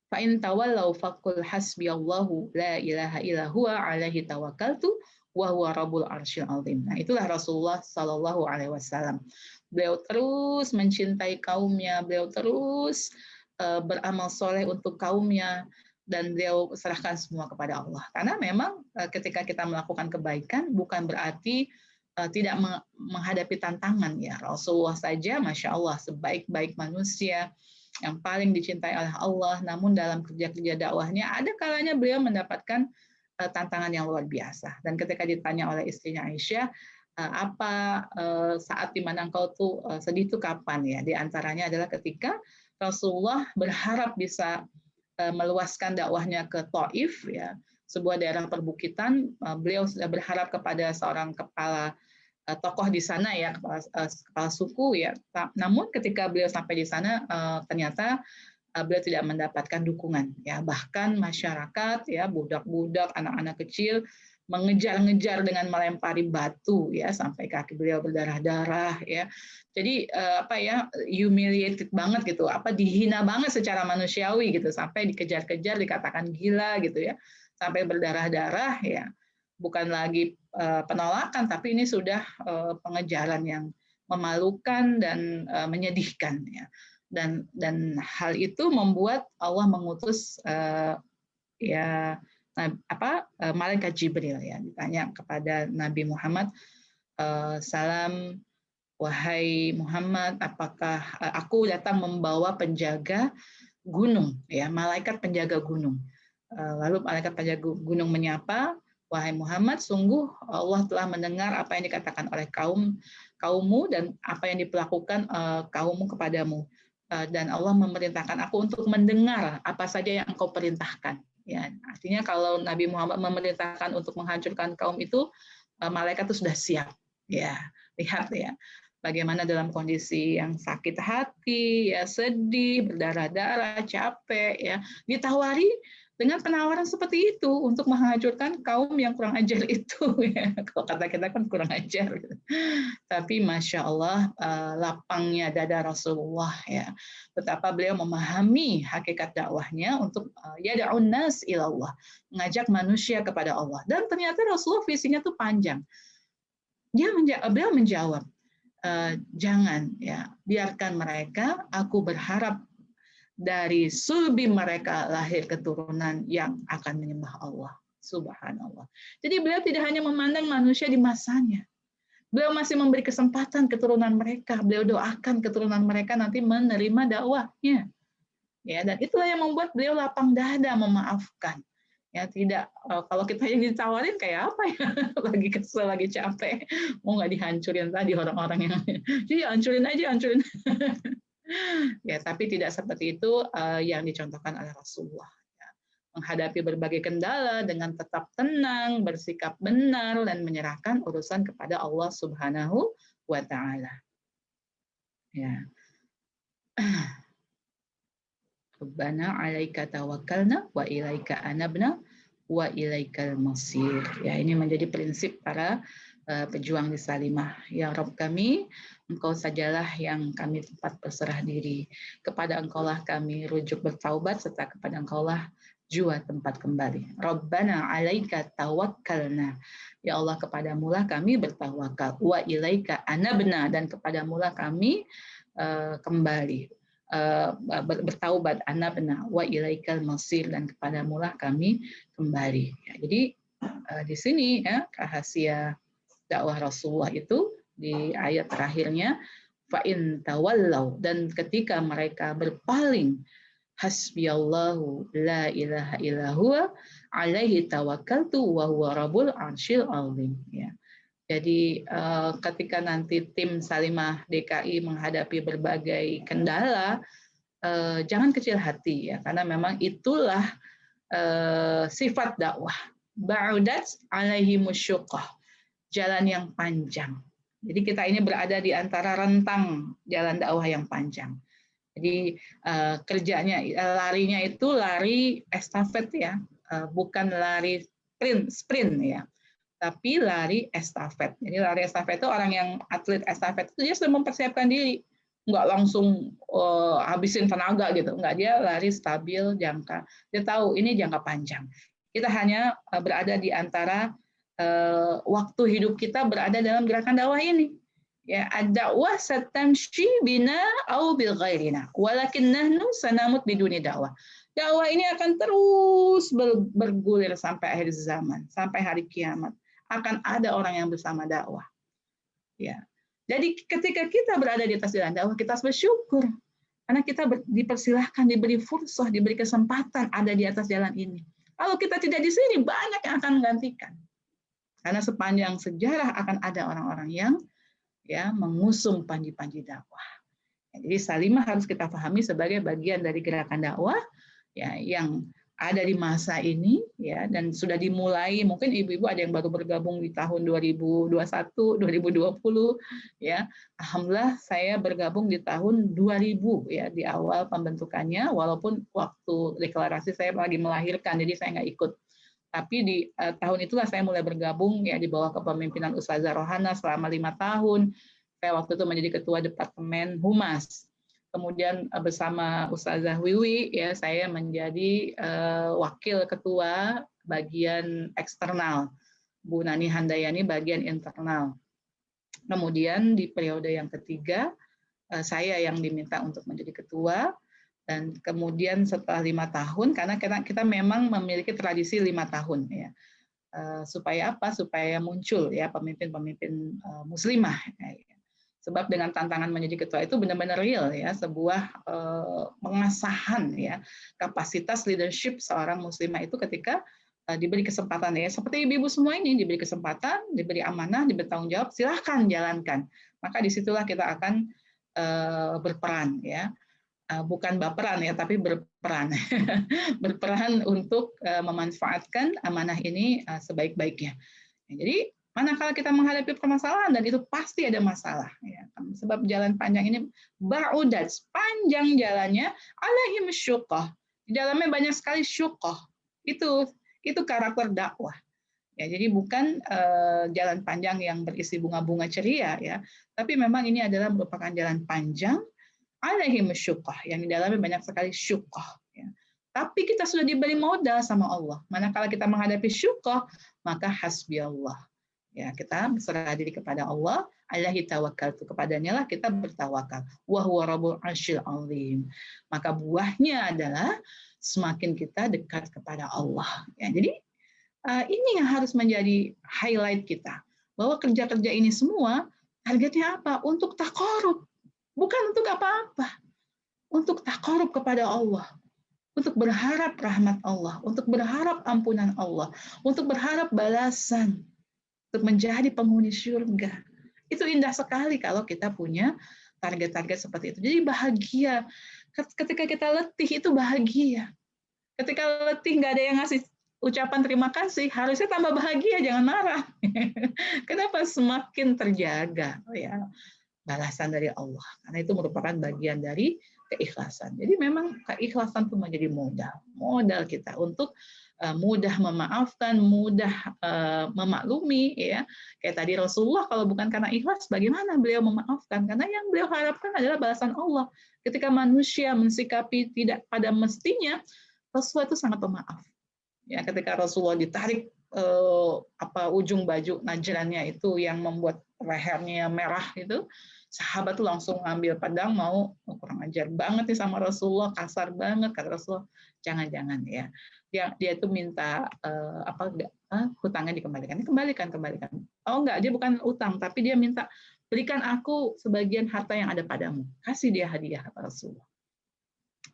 Fa in tawallau faqul hasbiyallahu la ilaha illa huwa alaihi tawakkaltu wa huwa rabbul arsyil azim. Nah, itulah Rasulullah sallallahu alaihi wasallam. Beliau terus mencintai kaumnya, beliau terus beramal soleh untuk kaumnya. dan beliau serahkan semua kepada Allah. Karena memang ketika kita melakukan kebaikan bukan berarti tidak menghadapi tantangan ya. Rasulullah saja, masya Allah, sebaik-baik manusia yang paling dicintai oleh Allah, namun dalam kerja-kerja dakwahnya ada kalanya beliau mendapatkan tantangan yang luar biasa. Dan ketika ditanya oleh istrinya Aisyah, apa saat di mana engkau tuh sedih itu kapan ya? Di antaranya adalah ketika Rasulullah berharap bisa meluaskan dakwahnya ke Taif ya, sebuah daerah perbukitan. Beliau sudah berharap kepada seorang kepala tokoh di sana ya, kepala suku ya. Namun ketika beliau sampai di sana ternyata beliau tidak mendapatkan dukungan ya, bahkan masyarakat ya, budak-budak, anak-anak kecil mengejar-ngejar dengan melempari batu ya, sampai kaki beliau berdarah-darah ya. Jadi apa ya, humiliated banget gitu, apa dihina banget secara manusiawi gitu, sampai dikejar-kejar, dikatakan gila gitu ya, sampai berdarah-darah ya. Bukan lagi penolakan, tapi ini sudah pengejaran yang memalukan dan menyedihkan ya. Dan hal itu membuat Allah mengutus malaikat Jibril ya, ditanya kepada Nabi Muhammad, salam wahai Muhammad, apakah aku datang membawa penjaga gunung ya, malaikat penjaga gunung. Lalu malaikat penjaga gunung menyapa, wahai Muhammad, sungguh Allah telah mendengar apa yang dikatakan oleh kaummu dan apa yang diperlakukan kaummu kepadamu. Dan Allah memerintahkan aku untuk mendengar apa saja yang engkau perintahkan. Ya, artinya kalau Nabi Muhammad memerintahkan untuk menghancurkan kaum itu, malaikat itu sudah siap. Ya, lihat ya, bagaimana dalam kondisi yang sakit hati, ya sedih, berdarah-darah, capek, ya ditawari dengan penawaran seperti itu untuk menghancurkan kaum yang kurang ajar itu. Ya. Kalau kata kita kan kurang ajar. Tapi masya Allah, lapangnya dada Rasulullah ya, betapa beliau memahami hakikat dakwahnya untuk yada'un nas ilallah, mengajak manusia kepada Allah. Dan ternyata Rasulullah visinya tuh panjang. Beliau menjawab, jangan ya, biarkan mereka, aku berharap dari sulbi mereka lahir keturunan yang akan menyembah Allah. Subhanallah. Jadi beliau tidak hanya memandang manusia di masanya, beliau masih memberi kesempatan keturunan mereka. Beliau doakan keturunan mereka nanti menerima dakwahnya. Ya, dan itulah yang membuat beliau lapang dada memaafkan. Ya, tidak kalau kita yang ditawarin kayak apa ya? Lagi kesel, lagi capek, mau nggak dihancurin tadi orang-orang yang jadi hancurin aja, hancurin. Ya, tapi tidak seperti itu yang dicontohkan oleh Rasulullah. Ya. Menghadapi berbagai kendala dengan tetap tenang, bersikap benar, dan menyerahkan urusan kepada Allah Subhanahu wa Ta'ala. Ya. Rabbana 'alaika tawakkalna wa ilaika anabna wa ilaikal masir. Ya, ini menjadi prinsip para pejuang di Salimah. Ya Rabb kami, Engkau sajalah yang kami tempat berserah diri. Kepada Engkaulah kami rujuk bertaubat, serta kepada Engkaulah jua tempat kembali. Rabbana 'alaika tawakkalna. Ya Allah, kepadamulah kami bertawakal. Wa ilaika anabna, dan kepadamulah kami kembali. Bertaubat, anabna wa ilaikal masir, dan kepadamulah kami kembali. Ya, jadi di sini ya rahasia dakwah Rasulullah itu di ayat terakhirnya, fa in tawallau, dan ketika mereka berpaling, hasbiyallahu la ilaha illa huwa alaihi tawakkaltu wa huwa rabbul arsyil azim. Ya. Jadi ketika nanti tim Salimah DKI menghadapi berbagai kendala, jangan kecil hati ya, karena memang itulah sifat dakwah. Ba'udat alaihi musyuqqah, jalan yang panjang. Jadi kita ini berada di antara rentang jalan dakwah yang panjang. Jadi kerjanya, larinya itu lari estafet ya, bukan lari sprint ya, tapi lari estafet. Jadi lari estafet itu orang yang atlet estafet itu dia sudah mempersiapkan diri, nggak langsung habisin tenaga gitu, nggak, dia lari stabil jangka. Dia tahu ini jangka panjang. Kita hanya berada di antara waktu hidup kita berada dalam gerakan dakwah ini. Ya, ad-dakwah satamshi bina au bil ghairina, walakin nahnu sanamut biduni dakwah. Dakwah ini akan terus bergulir sampai akhir zaman, sampai hari kiamat. Akan ada orang yang bersama dakwah. Ya. Jadi ketika kita berada di atas jalan dakwah, kita harus bersyukur. Karena kita dipersilahkan, diberi fursah, diberi kesempatan ada di atas jalan ini. Kalau kita tidak di sini, banyak yang akan menggantikan. Karena sepanjang sejarah akan ada orang-orang yang mengusung panji-panji dakwah. Jadi Salimah harus kita pahami sebagai bagian dari gerakan dakwah yang ada di masa ini dan sudah dimulai. Mungkin ibu-ibu ada yang baru bergabung di tahun 2021, 2020 Alhamdulillah saya bergabung di tahun 2000 di awal pembentukannya, walaupun waktu deklarasi saya lagi melahirkan jadi saya nggak ikut. Tapi di tahun itulah saya mulai bergabung di bawah kepemimpinan Ustazah Rohana selama 5 tahun. Saya waktu itu menjadi ketua Departemen Humas. Kemudian bersama Ustazah Wiwi saya menjadi wakil ketua bagian eksternal. Bu Nani Handayani bagian internal. Kemudian di periode yang ketiga saya yang diminta untuk menjadi ketua. Dan kemudian setelah 5 tahun, karena kita memang memiliki tradisi 5 tahun supaya apa? Supaya muncul pemimpin-pemimpin muslimah. Sebab dengan tantangan menjadi ketua itu benar-benar real sebuah pengasahan kapasitas leadership seorang muslimah itu ketika diberi kesempatan seperti ibu-ibu semua ini diberi kesempatan, diberi amanah, diberi tanggung jawab, silahkan jalankan. Maka disitulah kita akan berperan bukan baperan tapi berperan berperan untuk memanfaatkan amanah ini sebaik-baiknya. Jadi manakala kita menghadapi permasalahan, dan itu pasti ada masalah sebab jalan panjang ini ba'udat, panjang jalannya, alaihim syuqah, di dalamnya banyak sekali syuqah. Itu karakter dakwah jadi bukan jalan panjang yang berisi bunga-bunga ceria tapi memang ini adalah merupakan jalan panjang alaihim syuqah, yang di dalamnya banyak sekali syuqah tapi kita sudah diberi modal sama Allah. Manakala kita menghadapi syuqah, maka hasbi Allah. Kita berserah diri kepada Allah, alaihi tawakkaltu, kepadanya lah kita bertawakal. Wa huwa rabbul arsyil azim. Maka buahnya adalah semakin kita dekat kepada Allah. Jadi ini yang harus menjadi highlight kita, bahwa kerja-kerja ini semua targetnya apa? Untuk taqarrub, bukan untuk apa-apa. Untuk taqarrub kepada Allah, untuk berharap rahmat Allah, untuk berharap ampunan Allah, untuk berharap balasan, untuk menjadi penghuni surga. Itu indah sekali kalau kita punya target-target seperti itu. Jadi bahagia. Ketika kita letih itu bahagia. Ketika letih nggak ada yang ngasih ucapan terima kasih, harusnya tambah bahagia, jangan marah. Kenapa? Semakin terjaga balasan dari Allah. Karena itu merupakan bagian dari keikhlasan. Jadi memang keikhlasan itu menjadi modal kita untuk mudah memaafkan, mudah memaklumi Kayak tadi Rasulullah, kalau bukan karena ikhlas, bagaimana beliau memaafkan? Karena yang beliau harapkan adalah balasan Allah. Ketika manusia mensikapi tidak pada mestinya, Rasulullah itu sangat pemaaf. Ketika Rasulullah ditarik ujung baju najrannya itu yang membuat lehernya merah itu, sahabat tuh langsung ambil pedang, mau kurang ajar banget nih sama Rasulullah, kasar banget. Kata Rasulullah, jangan dia itu minta hutangnya dikembalikan. Kembalikan. Oh enggak, dia bukan utang, tapi dia minta berikan aku sebagian harta yang ada padamu. Kasih dia hadiah, kata Rasulullah.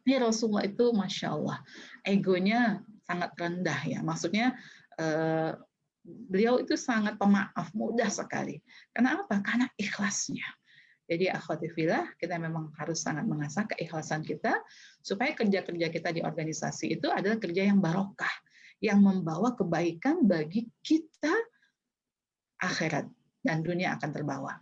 Ini Rasulullah itu Masya Allah, egonya sangat rendah Maksudnya beliau itu sangat pemaaf, mudah sekali. Karena apa? Karena ikhlasnya. Jadi akhwati fillah, kita memang harus sangat mengasah keikhlasan kita supaya kerja-kerja kita di organisasi itu adalah kerja yang barokah, yang membawa kebaikan bagi kita akhirat dan dunia akan terbawa.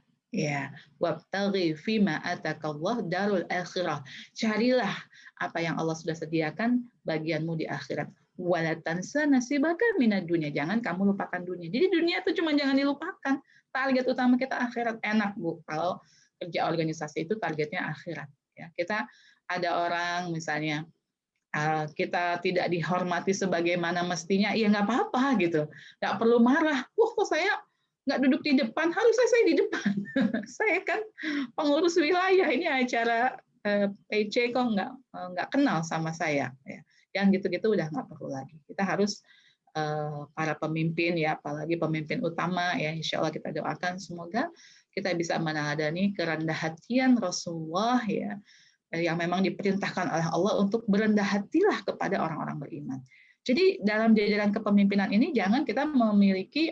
Wabtaghi fima atakallah darul akhirah. Carilah apa yang Allah sudah sediakan bagianmu di akhirat. Wala tansa nasibaka minad dunya. Jangan kamu lupakan dunia. Jadi dunia itu cuma jangan dilupakan. Target utama kita akhirat. Enak Bu kalau kerja organisasi itu targetnya akhirat. Kita ada orang misalnya kita tidak dihormati sebagaimana mestinya, ya nggak apa-apa gitu. Nggak perlu marah. Kok saya nggak duduk di depan? Harusnya saya di depan. Saya kan pengurus wilayah. Ini acara PC kok nggak kenal sama saya. yang gitu-gitu udah nggak perlu lagi. Kita harus para pemimpin ya, apalagi pemimpin utama ya, insya Allah kita doakan semoga kita bisa meneladani kerendah hatian Rasulullah ya, yang memang diperintahkan oleh Allah untuk berendah hatilah kepada orang-orang beriman. Jadi dalam jajaran kepemimpinan ini jangan kita memiliki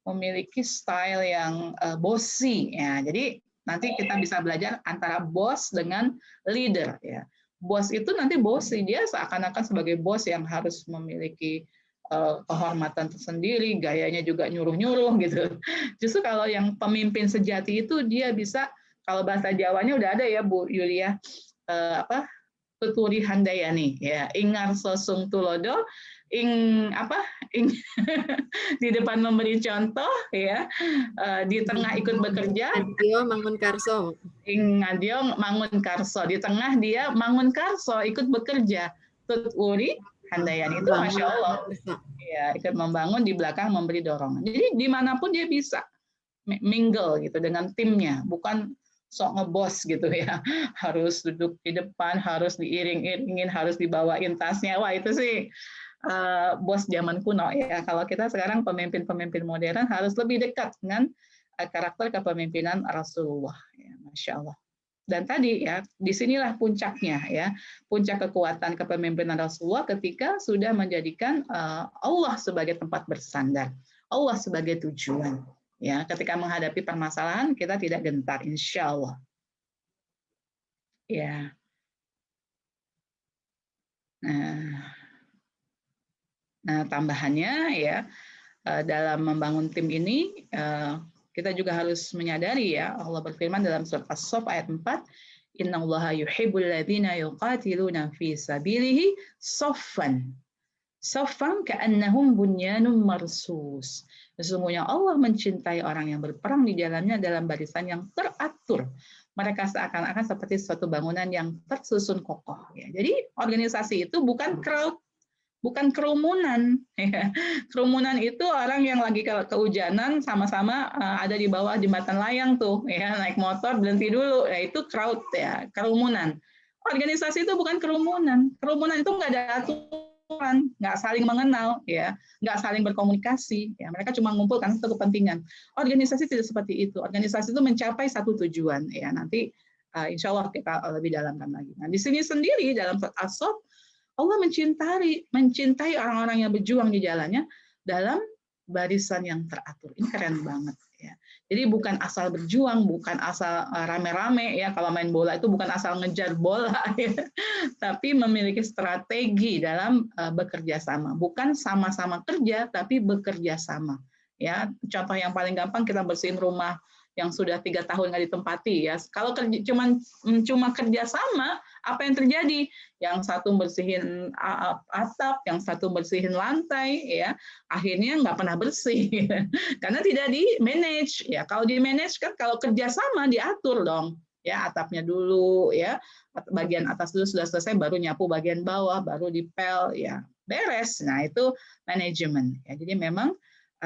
memiliki style yang bossy ya. Jadi nanti kita bisa belajar antara bos dengan leader ya. Bos itu nanti bossy, dia seakan-akan sebagai bos yang harus memiliki kehormatan tersendiri, gayanya juga nyuruh-nyuruh gitu. Justru kalau yang pemimpin sejati itu dia bisa, kalau bahasa Jawanya udah ada ya Bu Yulia, tuturi handayani ya, ingar sosung tulodo, ing di depan memberi contoh ya, di tengah ikut bekerja, Adio mangun karso, ing adio mangun karso, di tengah dia mangun karso ikut bekerja, tuturi handayani itu Masya Allah ya, ikut membangun, di belakang memberi dorongan. Jadi dimanapun dia bisa mingle gitu dengan timnya, bukan sok ngebos gitu ya, harus duduk di depan, harus diiring-iringin, harus dibawain tasnya. Wah itu sih bos zaman kuno ya. Kalau kita sekarang pemimpin-pemimpin modern harus lebih dekat dengan karakter kepemimpinan Rasulullah ya, Masya Allah. Dan tadi ya, disinilah puncaknya ya, puncak kekuatan kepemimpinan Rasulullah ketika sudah menjadikan Allah sebagai tempat bersandar, Allah sebagai tujuan. Ya, ketika menghadapi permasalahan kita tidak gentar, insya Allah. Ya. Nah, tambahannya ya, dalam membangun tim ini kita juga harus menyadari ya, Allah berfirman dalam surat As-Saff ayat 4, innallaha yuhibbul ladzina yuqatiluna fi sabilihi saffan. Saffan ka'annahum bunyanun marsus. Sesungguhnya Allah mencintai orang yang berperang di jalannya dalam barisan yang teratur. Mereka seakan-akan seperti suatu bangunan yang tersusun kokoh. Ya. Jadi organisasi itu bukan crowd, bukan kerumunan. Kerumunan itu orang yang lagi kehujanan sama-sama ada di bawah jembatan layang tuh, ya naik motor berhenti dulu, ya itu crowd ya, kerumunan. Organisasi itu bukan kerumunan. Kerumunan itu nggak ada aturan, nggak saling mengenal, ya, nggak saling berkomunikasi. Ya, mereka cuma ngumpul karena satu kepentingan. Organisasi tidak seperti itu. Organisasi itu mencapai satu tujuan. Ya, nanti insya Allah kita lebih dalamkan lagi. Nah, di sini sendiri dalam surat As-Saff Allah mencintai orang-orang yang berjuang di jalannya dalam barisan yang teratur. Ini keren banget ya. Jadi bukan asal berjuang, bukan asal rame-rame ya. Kalau main bola itu bukan asal ngejar bola ya. Tapi memiliki strategi dalam bekerja sama. Bukan sama-sama kerja, tapi bekerja sama. Ya, contoh yang paling gampang kita bersihin rumah yang sudah 3 tahun nggak ditempati ya. Kalau cuma kerja sama, apa yang terjadi? Yang satu bersihin atap, yang satu bersihin lantai, ya akhirnya nggak pernah bersih karena tidak di manage. Ya kalau di manage kan, kalau kerja sama diatur dong. Ya atapnya dulu, ya bagian atas dulu sudah selesai, baru nyapu bagian bawah, baru dipel, ya beres. Nah itu manajemen. Ya, jadi memang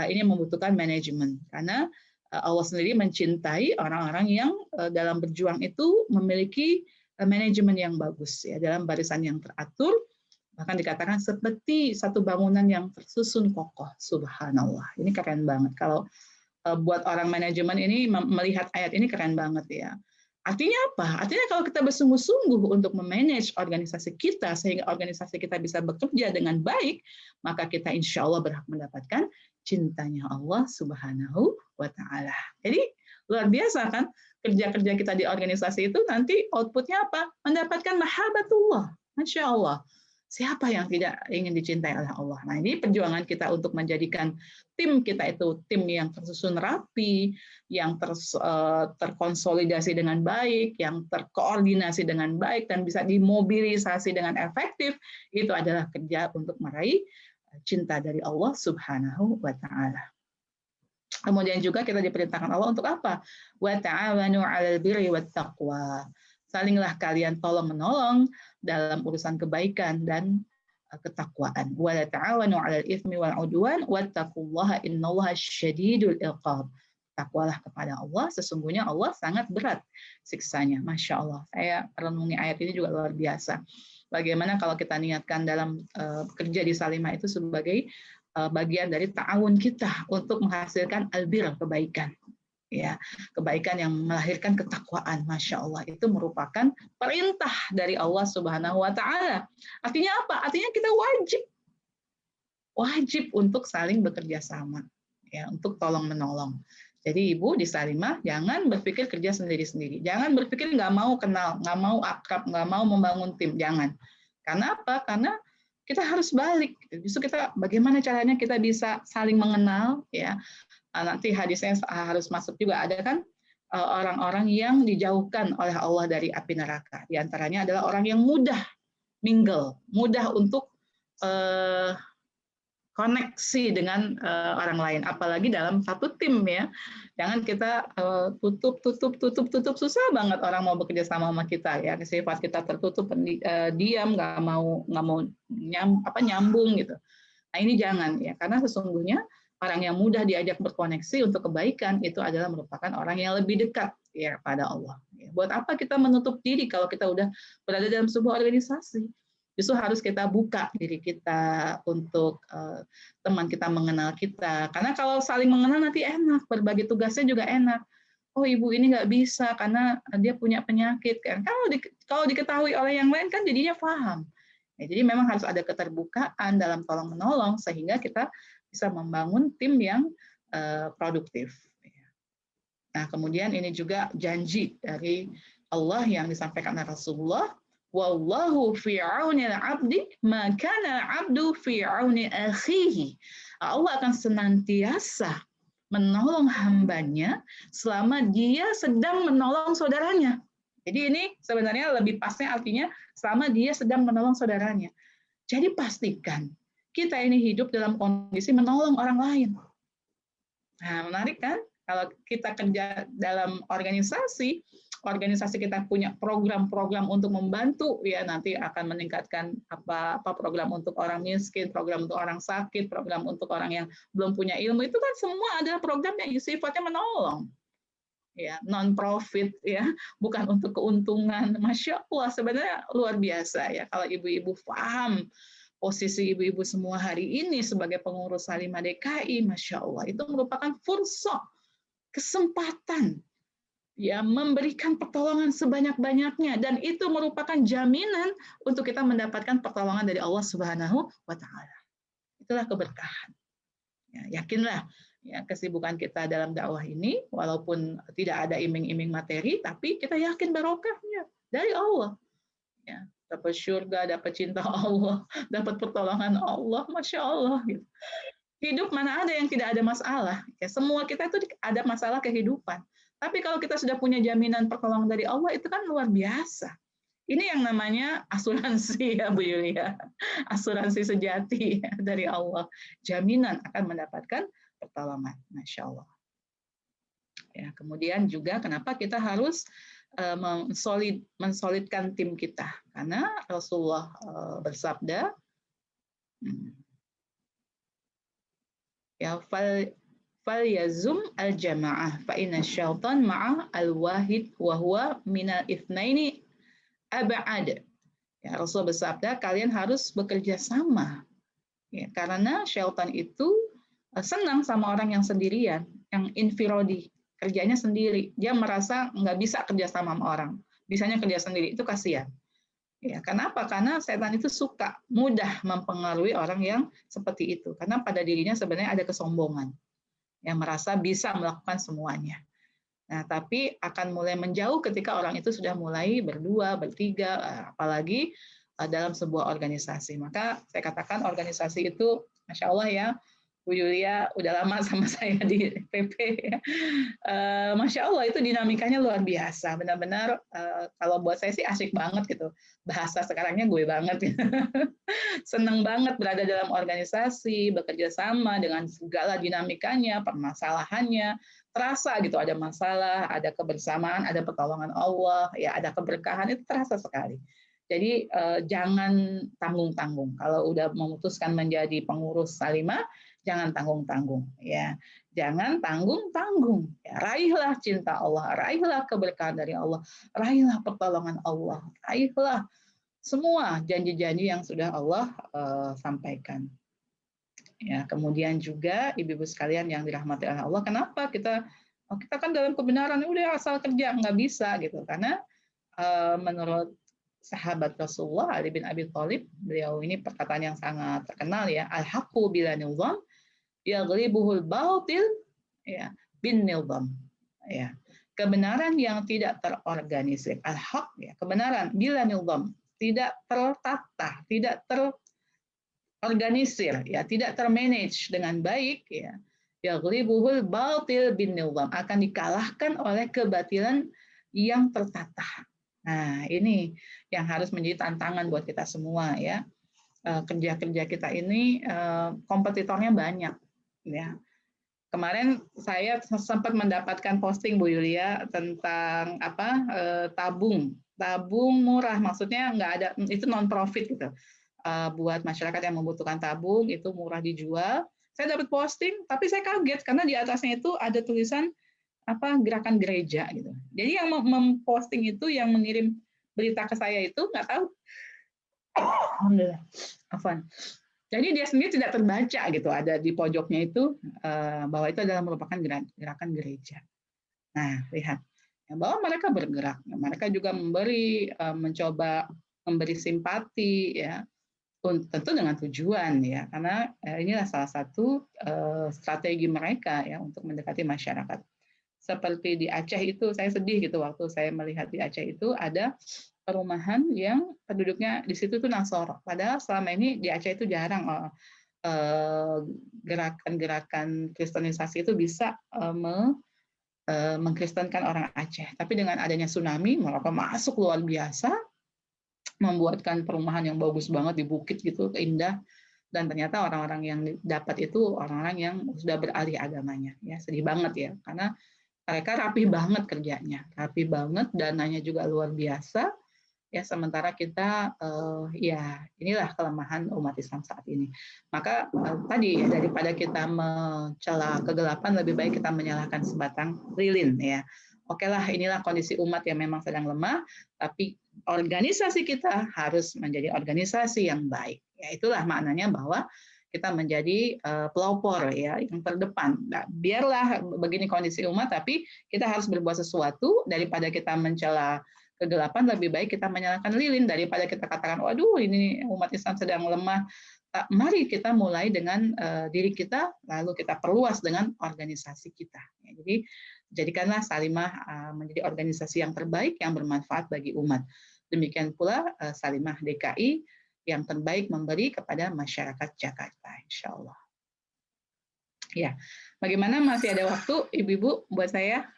ini membutuhkan manajemen karena Allah sendiri mencintai orang-orang yang dalam berjuang itu memiliki manajemen yang bagus ya, dalam barisan yang teratur, bahkan dikatakan seperti satu bangunan yang tersusun kokoh. Subhanallah, ini keren banget. Kalau buat orang manajemen ini melihat ayat ini keren banget ya. Artinya apa? Artinya kalau kita bersungguh-sungguh untuk memanage organisasi kita sehingga organisasi kita bisa bekerja dengan baik, maka kita insya Allah berhak mendapatkan cintanya Allah Subhanahu wa Ta'ala. Jadi luar biasa kan, kerja-kerja kita di organisasi itu nanti outputnya apa? Mendapatkan mahabbatullah. Masya Allah. Siapa yang tidak ingin dicintai oleh Allah? Nah, ini perjuangan kita untuk menjadikan tim kita itu tim yang tersusun rapi, yang terkonsolidasi dengan baik, yang terkoordinasi dengan baik, dan bisa dimobilisasi dengan efektif. Itu adalah kerja untuk meraih cinta dari Allah Subhanahu wa Ta'ala. Kemudian juga kita diperintahkan Allah untuk apa? Wa ta'awanu 'alal birri wat taqwa. Salinglah kalian tolong-menolong dalam urusan kebaikan dan ketakwaan. Wa la ta'awanu 'alal itsmi wal 'udwan wattaqullaha innallaha syadidul iqab. Takwalah kepada Allah, sesungguhnya Allah sangat berat siksanya. Masya Allah. Saya renungi ayat ini juga luar biasa. bagaimana kalau kita niatkan dalam kerja di Salimah itu sebagai bagian dari ta'awun kita untuk menghasilkan albir, kebaikan. Ya, kebaikan yang melahirkan ketakwaan, masya Allah, itu merupakan perintah dari Allah Subhanahu Wa Taala. Artinya apa? Artinya kita wajib untuk saling bekerja sama, ya, untuk tolong menolong. Jadi ibu di Salimah jangan berpikir kerja sendiri-sendiri, jangan berpikir nggak mau kenal, nggak mau akrab, nggak mau membangun tim, jangan. Karena apa? Karena kita harus balik. Justru kita bagaimana caranya kita bisa saling mengenal, ya. Nanti hadisnya harus masuk juga, ada kan orang-orang yang dijauhkan oleh Allah dari api neraka. Di antaranya adalah orang yang mudah mingle, mudah untuk koneksi dengan orang lain, apalagi dalam satu tim, ya. Jangan kita tutup, susah banget orang mau bekerja sama kita, ya. Sifat kita tertutup, diam, nggak mau nyambung gitu. Nah, ini jangan, ya, karena sesungguhnya orang yang mudah diajak berkoneksi untuk kebaikan itu adalah merupakan orang yang lebih dekat, ya, pada Allah. Buat apa kita menutup diri kalau kita udah berada dalam sebuah organisasi? Justru harus kita buka diri kita untuk teman kita mengenal kita. Karena kalau saling mengenal nanti enak, berbagi tugasnya juga enak. Oh, ibu ini nggak bisa karena dia punya penyakit. Kan kalau diketahui oleh yang lain kan jadinya paham. Ya, jadi memang harus ada keterbukaan dalam tolong menolong sehingga kita bisa membangun tim yang produktif. Nah, kemudian ini juga janji dari Allah yang disampaikan oleh Rasulullah, wallahu fi auni al-'abdi ma kana al-'abdu fi auni akhihi. Allah akan senantiasa menolong hambanya selama dia sedang menolong saudaranya. Jadi ini sebenarnya lebih pasnya artinya selama dia sedang menolong saudaranya. Jadi pastikan kita ini hidup dalam kondisi menolong orang lain. Nah, menarik kan? Kalau kita kerja dalam organisasi kita punya program-program untuk membantu, ya, nanti akan meningkatkan apa program untuk orang miskin, program untuk orang sakit, program untuk orang yang belum punya ilmu, itu kan semua adalah program yang sifatnya menolong. Ya, non-profit, ya, bukan untuk keuntungan. Masya Allah, sebenarnya luar biasa, ya, kalau ibu-ibu paham posisi ibu-ibu semua hari ini sebagai pengurus Salimah DKI, Masya Allah, itu merupakan fursah, kesempatan, ya, memberikan pertolongan sebanyak-banyaknya, dan itu merupakan jaminan untuk kita mendapatkan pertolongan dari Allah Subhanahu wa Ta'ala. Itulah keberkahan. Ya, yakinlah, ya, kesibukan kita dalam dakwah ini, walaupun tidak ada iming-iming materi, tapi kita yakin barokahnya dari Allah. Ya, dapat surga, dapat cinta Allah, dapat pertolongan Allah, Masya Allah. Gitu. Hidup mana ada yang tidak ada masalah? Ya, semua kita itu ada masalah kehidupan. Tapi kalau kita sudah punya jaminan pertolongan dari Allah, itu kan luar biasa. Ini yang namanya asuransi, ya Bu Yulia. Asuransi sejati, ya, dari Allah. Jaminan akan mendapatkan pertolongan. Masya Allah. Ya, kemudian juga kenapa kita harus mensolidkan tim kita, karena Rasulullah bersabda, ya, fal yazum al jamaah fa inna syaitan ma'a al wahid wa huwa minal itsnaini ab'ad. Ya, Rasul bersabda, kalian harus bekerja sama, ya, karena syaitan itu senang sama orang yang sendirian, yang infirodi, kerjanya sendiri. Dia merasa nggak bisa kerja sama orang, bisanya kerja sendiri, itu kasihan. Ya, kenapa? Karena setan itu suka mudah mempengaruhi orang yang seperti itu, karena pada dirinya sebenarnya ada kesombongan, yang merasa bisa melakukan semuanya. Nah, tapi akan mulai menjauh ketika orang itu sudah mulai berdua, bertiga, apalagi dalam sebuah organisasi. Maka saya katakan organisasi itu, Masya Allah, ya, Bu Yulia udah lama sama saya di PP, ya. Masya Allah, itu dinamikanya luar biasa. Benar-benar kalau buat saya sih asik banget gitu. Bahasa sekarangnya gue banget. Seneng banget berada dalam organisasi, bekerja sama dengan segala dinamikanya, permasalahannya. Terasa gitu, ada masalah, ada kebersamaan, ada pertolongan Allah, ya, ada keberkahan, itu terasa sekali. Jadi jangan tanggung-tanggung. Kalau udah memutuskan menjadi pengurus Salimah, jangan tanggung-tanggung, ya. Jangan tanggung-tanggung. Ya, raihlah cinta Allah, raihlah keberkahan dari Allah, raihlah pertolongan Allah, raihlah semua janji-janji yang sudah Allah sampaikan. Ya, kemudian juga ibu-ibu sekalian yang dirahmati oleh Allah, kenapa kita kan dalam kebenaran, udah asal kerja, nggak bisa gitu, karena menurut sahabat Rasulullah Ali bin Abi Thalib, beliau ini perkataan yang sangat terkenal ya, al-haqqu bila nizam yaghlibuhul batil ya bin nizam, ya. Kebenaran yang tidak terorganisir, al-haq ya, kebenaran bila nizam, tidak tertata, tidak terorganisir ya, tidak termanage dengan baik ya. Yaghlibuhul batil bin nizam, akan dikalahkan oleh kebatilan yang tertata. Nah, ini yang harus menjadi tantangan buat kita semua ya. Kerja-kerja kita ini kompetitornya banyak ya. Kemarin saya sempat mendapatkan posting Bu Yulia tentang tabung murah, maksudnya nggak ada, itu non profit gitu. Buat masyarakat yang membutuhkan tabung itu murah dijual. Saya dapat posting, tapi saya kaget karena di atasnya itu ada tulisan gerakan gereja gitu. Jadi yang memposting itu, yang mengirim berita ke saya itu nggak tahu. Alhamdulillah. Afwan. Jadi dia sendiri tidak terbaca gitu, ada di pojoknya itu bahwa itu adalah merupakan gerakan gereja. Nah, lihat bahwa mereka bergerak, mereka juga mencoba memberi simpati ya, tentu dengan tujuan ya, karena inilah salah satu strategi mereka ya untuk mendekati masyarakat. Seperti di Aceh itu, saya sedih gitu waktu saya melihat di Aceh itu ada perumahan yang penduduknya di situ tuh Nasoro. Padahal selama ini di Aceh itu jarang gerakan-gerakan kristenisasi itu bisa mengkristenkan orang Aceh. Tapi dengan adanya tsunami, mereka masuk luar biasa, membuatkan perumahan yang bagus banget di bukit gitu, indah. Dan ternyata orang-orang yang dapat itu orang-orang yang sudah beralih agamanya. Ya, sedih banget ya, karena mereka rapi banget kerjanya, rapi banget, dananya juga luar biasa. Ya, sementara kita ya inilah kelemahan umat Islam saat ini. Maka tadi ya, daripada kita mencela kegelapan, lebih baik kita menyalakan sebatang lilin ya. Oke lah, inilah kondisi umat yang memang sedang lemah, tapi organisasi kita harus menjadi organisasi yang baik. Ya, itulah maknanya bahwa kita menjadi pelopor ya, yang terdepan. Nah, biarlah begini kondisi umat, tapi kita harus berbuat sesuatu. Daripada kita mencela kegelapan, lebih baik kita menyalakan lilin daripada kita katakan, waduh ini umat Islam sedang lemah. Mari kita mulai dengan diri kita, lalu kita perluas dengan organisasi kita. Ya, jadi jadikanlah Salimah menjadi organisasi yang terbaik, yang bermanfaat bagi umat. Demikian pula Salimah DKI yang terbaik memberi kepada masyarakat Jakarta, insya Allah. Ya, bagaimana, masih ada waktu ibu-ibu buat saya?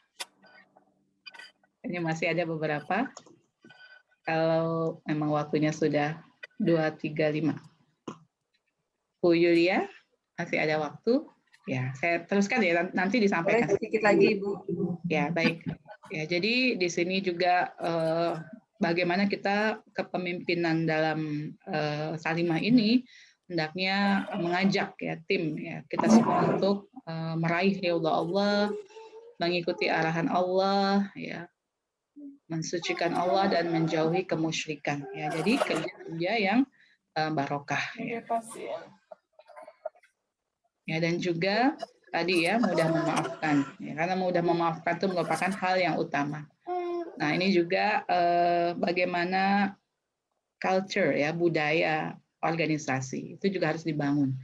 Ini masih ada beberapa. Kalau memang waktunya sudah 2:35. Bu Yulia, masih ada waktu? Ya, saya teruskan ya, nanti disampaikan. Boleh sedikit lagi, Bu. Ya, baik. Ya, jadi di sini juga bagaimana kita kepemimpinan dalam Salimah ini hendaknya mengajak ya tim ya kita semua untuk meraih ridha Allah, mengikuti arahan Allah ya, mensucikan Allah dan menjauhi kemusyrikan ya. Jadi kerja-kerja yang barokah ya. Ya, dan juga tadi ya mudah memaafkan ya, karena mudah memaafkan itu merupakan hal yang utama. Nah, ini juga bagaimana culture ya, budaya organisasi itu juga harus dibangun.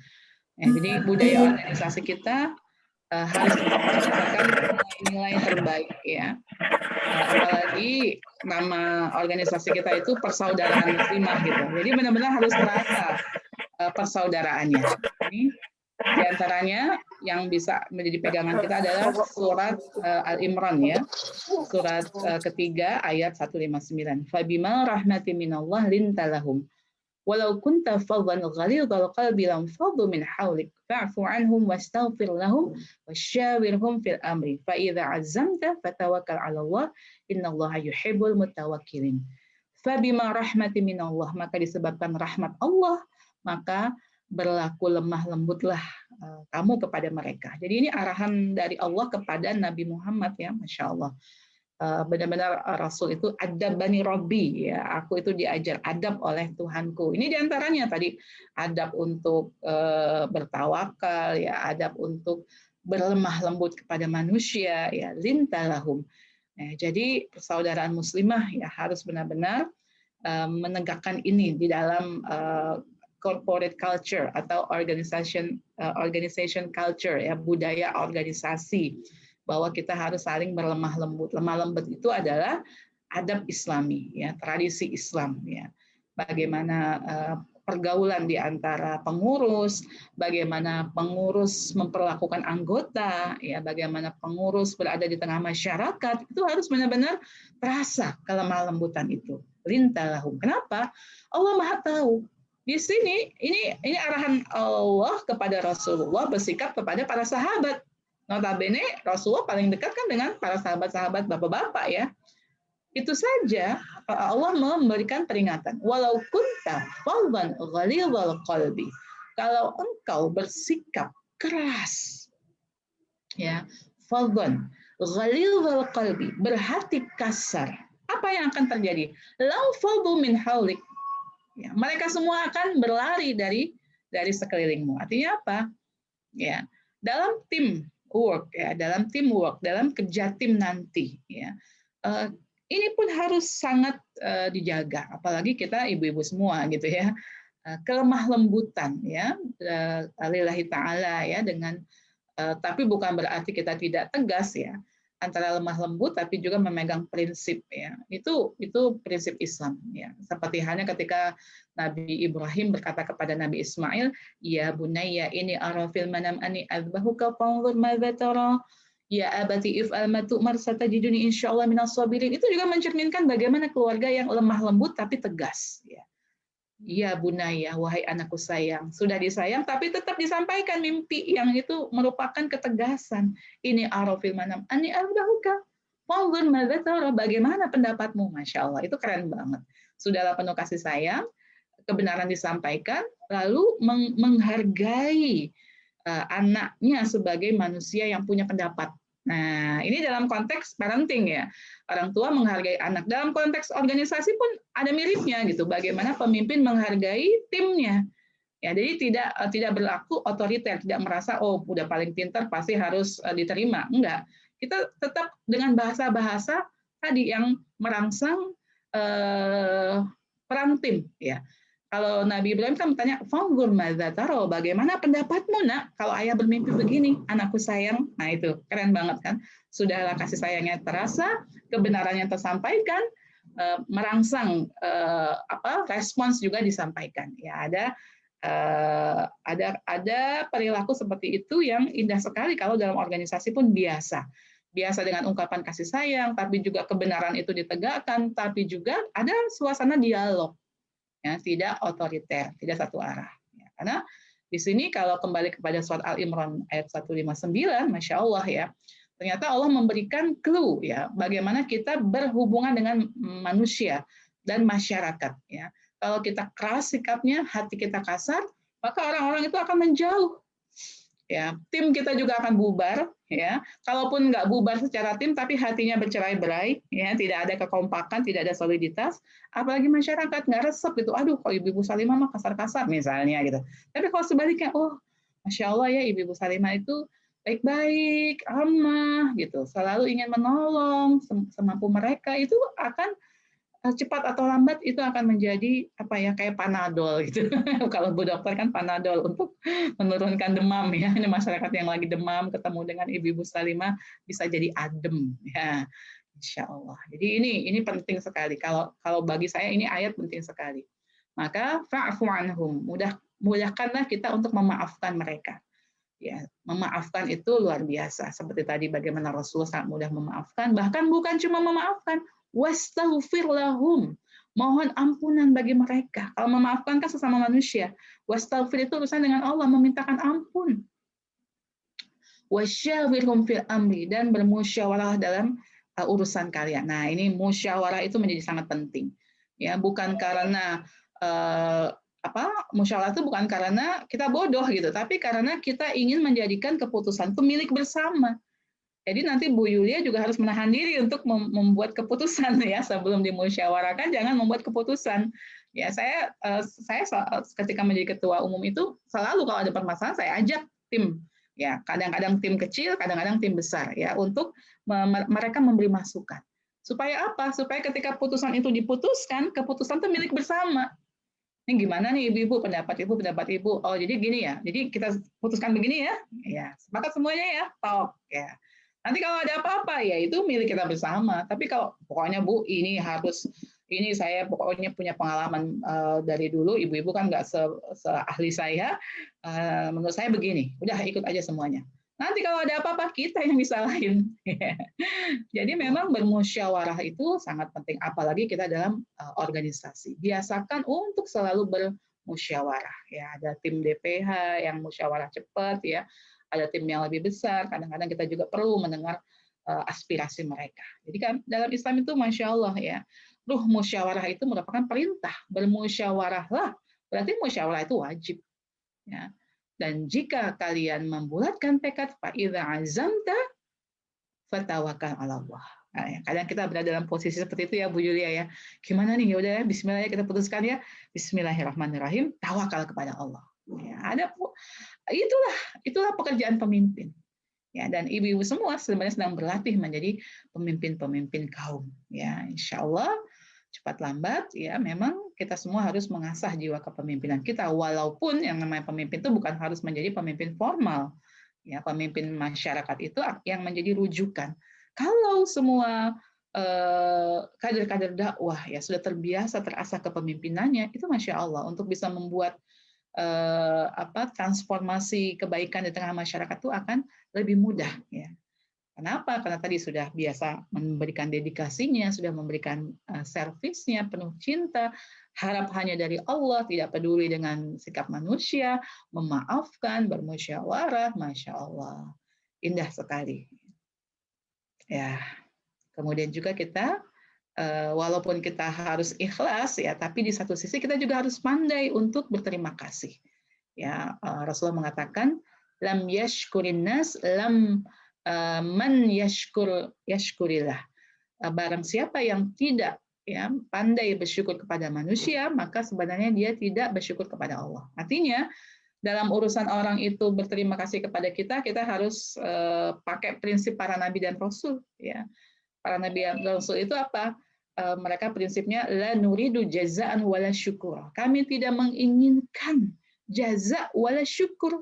Ya, jadi budaya organisasi kita harus berdasarkan nilai terbaik ya. Apalagi nama organisasi kita itu Persaudaraan Muslimah gitu. Jadi benar-benar harus terasa persaudaraannya. Ini diantaranya yang bisa menjadi pegangan kita adalah surat Al-Imran ya, surat ketiga ayat 159. Fabima rahmati minallah lintalahum walau kunta faddan ghalidhal qalbi lam faddu min hawlik fa'fu anhum wastaghfir lahum wasyawirhum fil amri fa idza 'azamta fatawakkal 'ala Allah innallaha yuhibbul mutawakkilin. Fabima rahmati minallah, maka disebabkan rahmat Allah maka berlaku lemah lembutlah kamu kepada mereka. Jadi ini arahan dari Allah kepada Nabi Muhammad ya, Masya Allah. benar-benar Rasul itu adabani Robbi, ya, aku itu diajar adab oleh Tuhanku. Ini diantaranya tadi adab untuk bertawakal, ya, adab untuk berlemah lembut kepada manusia, ya, lintalahum. Jadi persaudaraan muslimah ya harus benar-benar menegakkan ini di dalam corporate culture atau organization culture, ya, budaya organisasi, bahwa kita harus saling berlemah lembut. Lemah lembut itu adalah adab Islami, ya, tradisi Islam, ya. Bagaimana pergaulan di antara pengurus, bagaimana pengurus memperlakukan anggota, ya, bagaimana pengurus berada di tengah masyarakat, itu harus benar-benar terasa kelemah lembutan itu. Lintalahum. Kenapa? Allah Maha tahu. Di sini ini arahan Allah kepada Rasulullah bersikap kepada para sahabat. Notabene Rasulullah paling dekat kan dengan para sahabat-sahabat bapak-bapak, ya. Itu saja Allah memberikan peringatan. Walau kunta fadhan ghalidhal qalbi. Kalau engkau bersikap keras, ya, fadhan ghalidhal qalbi, berhati kasar, apa yang akan terjadi? Lau fadhu min haulik. Ya, mereka semua akan berlari dari sekelilingmu. Artinya apa? Ya, dalam tim work, ya, dalam teamwork, dalam kerja tim nanti, ya, ini pun harus sangat dijaga. Apalagi kita ibu-ibu semua, gitu ya, kelemah lembutan, ya, lillahi ta'ala, ya, dengan tapi bukan berarti kita tidak tegas, ya, antara lemah lembut tapi juga memegang prinsip, ya, itu prinsip Islam, ya, seperti halnya ketika Nabi Ibrahim berkata kepada Nabi Ismail, ya bunayya ini ara fil manam anni azbahuka fanzur madza tara, ya abati if'al ma tu'mar satajiduni insyaallah minas sabirin. Itu juga mencerminkan bagaimana keluarga yang lemah lembut tapi tegas, ya. Ya bunayya, wahai anakku sayang, sudah disayang tapi tetap disampaikan mimpi yang itu merupakan ketegasan. Ini arafil manam ani ardahuka. Fanzur madza tara, bagaimana pendapatmu? Masya Allah, itu keren banget. Sudahlah penuh kasih sayang, kebenaran disampaikan, lalu menghargai anaknya sebagai manusia yang punya pendapat. Nah, ini dalam konteks parenting, ya. Orang tua menghargai anak. Dalam konteks organisasi pun ada miripnya, gitu. Bagaimana pemimpin menghargai timnya. Ya, jadi tidak berlaku otoriter, tidak merasa oh udah paling pintar pasti harus diterima. Enggak. Kita tetap dengan bahasa-bahasa tadi yang merangsang peran tim, ya. Kalau Nabi Ibrahim kan bertanya, "Fanzur madza tara?" Bagaimana pendapatmu, Nak? Kalau ayah bermimpi begini, anakku sayang. Nah, itu keren banget kan? Sudahlah kasih sayangnya terasa, kebenarannya tersampaikan, merangsang respons juga disampaikan. Ya, ada perilaku seperti itu yang indah sekali kalau dalam organisasi pun biasa. Biasa dengan ungkapan kasih sayang, tapi juga kebenaran itu ditegakkan, tapi juga ada suasana dialog. Ya, tidak otoriter, tidak satu arah. Ya, karena di sini kalau kembali kepada surat Al-Imran ayat 159, Masya Allah, ya, ternyata Allah memberikan clue, ya, bagaimana kita berhubungan dengan manusia dan masyarakat. Ya. Kalau kita keras sikapnya, hati kita kasar, maka orang-orang itu akan menjauh. Ya, tim kita juga akan bubar, ya. Kalaupun nggak bubar secara tim, tapi hatinya bercerai-berai, ya, tidak ada kekompakan, tidak ada soliditas, apalagi masyarakat nggak resep gitu. Aduh, kok Ibu Salimah mah kasar-kasar misalnya gitu. Tapi kalau sebaliknya, oh, Masya Allah ya, Ibu Salimah itu baik-baik, ramah gitu, selalu ingin menolong semampu mereka, itu akan cepat atau lambat itu akan menjadi apa ya, kayak Panadol gitu. Kalau Bu Dokter kan Panadol untuk menurunkan demam, ya. Ini masyarakat yang lagi demam ketemu dengan Ibu-ibu Salimah bisa jadi adem, ya. Insya Allah. Jadi ini penting sekali. Kalau bagi saya ini ayat penting sekali. Maka fa'fu anhum, mudahkanlah kita untuk memaafkan mereka. Ya, memaafkan itu luar biasa. Seperti tadi bagaimana Rasulullah sangat mudah memaafkan, bahkan bukan cuma memaafkan, wastaghfir lahum, mohon ampunan bagi mereka. Kalau memaafkan kan sesama manusia. Wastaghfir itu urusan dengan Allah, memintakan ampun. Wasyawirhum fil amri, dan bermusyawarah dalam urusan kalian. Nah, ini musyawarah itu menjadi sangat penting. Ya, bukan karena musyawarah itu bukan karena kita bodoh gitu, tapi karena kita ingin menjadikan keputusan itu milik bersama. Jadi nanti Bu Yulia juga harus menahan diri untuk membuat keputusan ya, sebelum dimusyawarahkan jangan membuat keputusan. Ya saya ketika menjadi ketua umum itu selalu kalau ada permasalahan saya ajak tim, ya kadang-kadang tim kecil, kadang-kadang tim besar ya, untuk mereka memberi masukan. Supaya apa? Supaya ketika putusan itu diputuskan, keputusan itu milik bersama. Ini gimana nih ibu-ibu, pendapat ibu. Oh jadi gini ya, jadi kita putuskan begini ya, ya sepakat semuanya ya, talk ya. Nanti kalau ada apa-apa ya itu milik kita bersama. Tapi kalau pokoknya Bu ini harus, ini saya pokoknya punya pengalaman dari dulu, ibu-ibu kan nggak seahli saya, menurut saya begini, udah ikut aja semuanya. Nanti kalau ada apa-apa kita yang disalahin. Jadi memang bermusyawarah itu sangat penting, apalagi kita dalam organisasi. Biasakan untuk selalu bermusyawarah. Ya, ada tim DPH yang musyawarah cepat, ya. Ada tim yang lebih besar. Kadang-kadang kita juga perlu mendengar aspirasi mereka. Jadi kan dalam Islam itu masya Allah ya, ruh musyawarah itu merupakan perintah. Bermusyawarahlah, berarti musyawarah itu wajib. Ya. Dan jika kalian membulatkan tekad, fa'idza azamta fatawakal 'ala Allah. Nah, ya, kadang kita berada dalam posisi seperti itu ya Bu Yulia ya. Gimana nih? Ya udah ya bismillah ya kita putuskan ya. Bismillahirrahmanirrahim, tawakal kepada Allah. Ya, itulah pekerjaan pemimpin. Ya, dan ibu-ibu semua sebenarnya sedang berlatih menjadi pemimpin-pemimpin kaum. Ya, insya Allah cepat lambat ya memang kita semua harus mengasah jiwa kepemimpinan kita, walaupun yang namanya pemimpin itu bukan harus menjadi pemimpin formal. Ya, pemimpin masyarakat itu yang menjadi rujukan. Kalau semua kader-kader dakwah ya sudah terbiasa terasah kepemimpinannya, itu masya Allah untuk bisa membuat transformasi kebaikan di tengah masyarakat itu akan lebih mudah. Ya. Kenapa? Karena tadi sudah biasa memberikan dedikasinya, sudah memberikan servisnya penuh cinta, harap hanya dari Allah, tidak peduli dengan sikap manusia, memaafkan, bermusyawarah, masya Allah, indah sekali. Ya, kemudian juga kita walaupun kita harus ikhlas ya, tapi di satu sisi kita juga harus pandai untuk berterima kasih. Ya, Rasulullah mengatakan, lam yashkurin nas lam man yashkurillah. Barang siapa yang tidak ya pandai bersyukur kepada manusia, maka sebenarnya dia tidak bersyukur kepada Allah. Artinya dalam urusan orang itu berterima kasih kepada kita, kita harus pakai prinsip para nabi dan rasul. Ya, para nabi dan rasul itu apa? Mereka prinsipnya la nuridu jazaan wala syukur. Kami tidak menginginkan jaza wala syukur,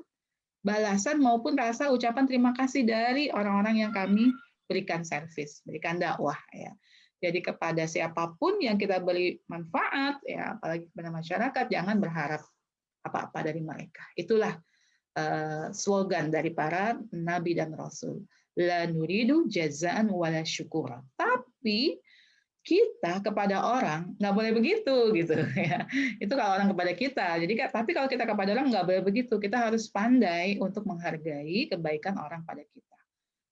balasan maupun rasa ucapan terima kasih dari orang-orang yang kami berikan servis, berikan dakwah ya. Jadi kepada siapapun yang kita beri manfaat ya, apalagi kepada masyarakat, jangan berharap apa-apa dari mereka. Itulah slogan dari para nabi dan rasul. La nuridu jazaan wala syukura. Tapi kita kepada orang nggak boleh begitu gitu ya. Itu kalau orang kepada kita. Jadi tapi kalau kita kepada orang nggak boleh begitu. Kita harus pandai untuk menghargai kebaikan orang pada kita.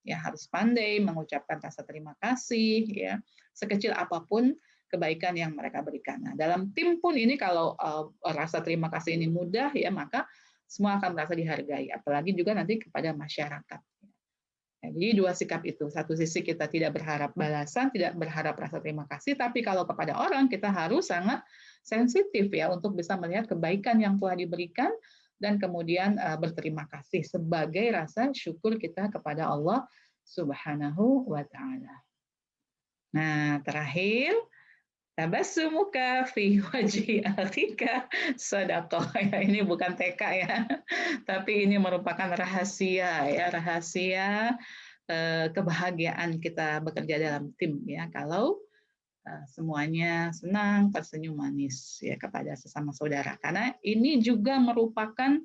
Ya, harus pandai mengucapkan rasa terima kasih ya, sekecil apapun kebaikan yang mereka berikan. Nah, dalam tim pun ini kalau rasa terima kasih ini mudah ya, maka semua akan merasa dihargai, apalagi juga nanti kepada masyarakat. Jadi dua sikap itu, satu sisi kita tidak berharap balasan, tidak berharap rasa terima kasih, tapi kalau kepada orang kita harus sangat sensitif ya untuk bisa melihat kebaikan yang telah diberikan dan kemudian berterima kasih sebagai rasa syukur kita kepada Allah Subhanahu wa taala. Nah, terakhir, tabassumuka fi wajhi akhika shadaqah. Ya, ini bukan TK ya, tapi ini merupakan rahasia ya, rahasia kebahagiaan kita bekerja dalam tim ya. Kalau semuanya senang, tersenyum manis ya kepada sesama saudara. Karena ini juga merupakan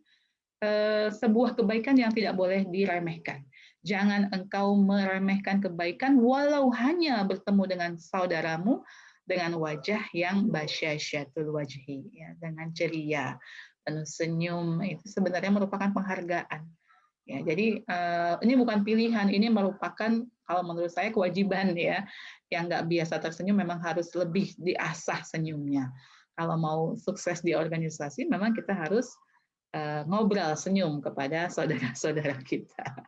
sebuah kebaikan yang tidak boleh diremehkan. Jangan engkau meremehkan kebaikan walau hanya bertemu dengan saudaramu dengan wajah yang basyasyatul wajhi, ya, dengan ceria, penuh senyum, itu sebenarnya merupakan penghargaan. Ya, jadi ini bukan pilihan, ini merupakan kalau menurut saya kewajiban ya. Yang nggak biasa tersenyum memang harus lebih diasah senyumnya. Kalau mau sukses di organisasi, memang kita harus ngobrol senyum kepada saudara-saudara kita.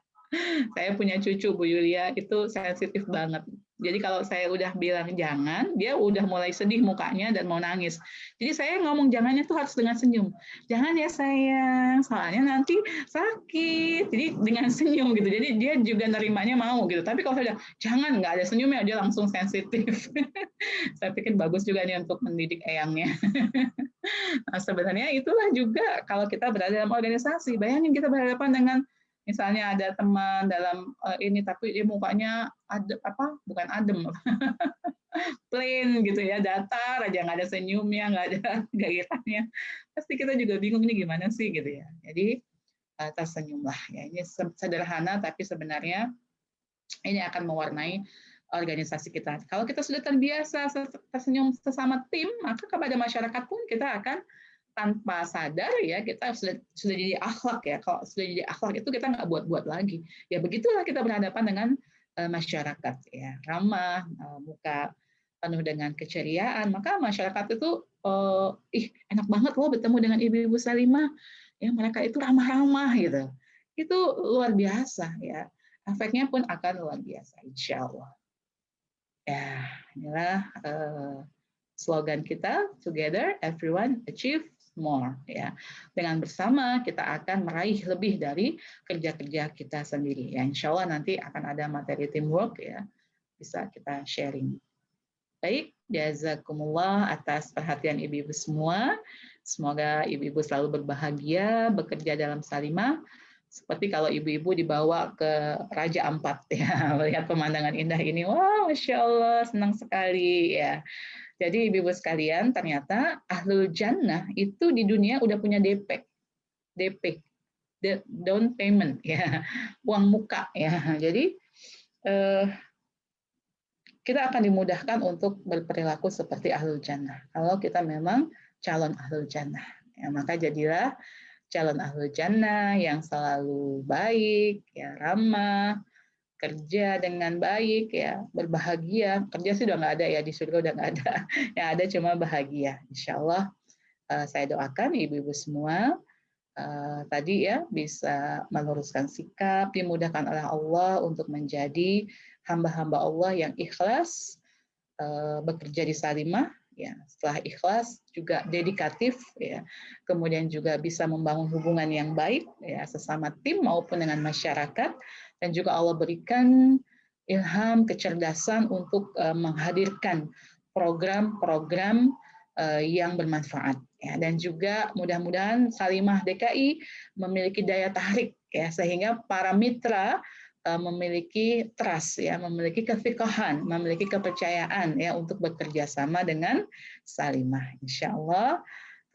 Saya punya cucu Bu Yulia itu sensitif banget. Jadi kalau saya udah bilang jangan, dia udah mulai sedih mukanya dan mau nangis. Jadi saya ngomong jangannya tuh harus dengan senyum. Jangan ya sayang, soalnya nanti sakit. Jadi dengan senyum gitu. Jadi dia juga nerimanya mau gitu. Tapi kalau saya bilang jangan, nggak ada senyumnya, dia langsung sensitif. Saya pikir bagus juga nih untuk mendidik eyangnya. Nah, sebenarnya itulah juga kalau kita berada dalam organisasi. Bayangin kita berhadapan dengan misalnya ada teman dalam ini tapi dia mukanya adem, apa bukan adem plain gitu ya, datar aja, nggak ada senyumnya, nggak ada gairannya, pasti kita juga bingung ini gimana sih gitu ya. Jadi tersenyumlah ya, ini sederhana tapi sebenarnya ini akan mewarnai organisasi kita. Kalau kita sudah terbiasa tersenyum sesama tim, maka kepada masyarakat pun kita akan tanpa sadar ya kita sudah jadi akhlak ya. Kalau sudah jadi akhlak itu kita nggak buat-buat lagi. Ya begitulah kita berhadapan dengan masyarakat ya, ramah, muka penuh dengan keceriaan. Maka masyarakat itu enak banget loh bertemu dengan ibu-ibu Salimah. Ya mereka itu ramah-ramah gitu. Itu luar biasa ya. Efeknya pun akan luar biasa, insya Allah. Ya, inilah slogan kita, together everyone achieve more. Ya, dengan bersama kita akan meraih lebih dari kerja-kerja kita sendiri. Ya, insya Allah nanti akan ada materi teamwork ya, bisa kita sharing. Baik, jazakumullah atas perhatian ibu-ibu semua. Semoga ibu-ibu selalu berbahagia bekerja dalam Salimah. Seperti kalau ibu-ibu dibawa ke Raja Ampat ya, melihat pemandangan indah ini, wow, masya Allah, senang sekali ya. Jadi ibu-ibu sekalian, ternyata ahlul jannah itu di dunia udah punya DP, down payment ya, uang muka ya. Jadi kita akan dimudahkan untuk berperilaku seperti ahlul jannah. Kalau kita memang calon ahlul jannah, ya, maka jadilah calon ahlul jannah yang selalu baik, ya ramah, kerja dengan baik, ya berbahagia. Kerja sih udah nggak ada ya, di surga udah nggak ada. Yang ada cuma bahagia. Insya Allah saya doakan ibu-ibu semua tadi ya bisa meluruskan sikap, dimudahkan oleh Allah untuk menjadi hamba-hamba Allah yang ikhlas bekerja di Salimah. Ya, setelah ikhlas juga dedikatif ya, kemudian juga bisa membangun hubungan yang baik ya sesama tim maupun dengan masyarakat, dan juga Allah berikan ilham kecerdasan untuk menghadirkan program-program yang bermanfaat ya, dan juga mudah-mudahan Salimah DKI memiliki daya tarik ya sehingga para mitra memiliki trust ya, memiliki kefikohan, memiliki kepercayaan ya untuk bekerja sama dengan Salimah. Insya Allah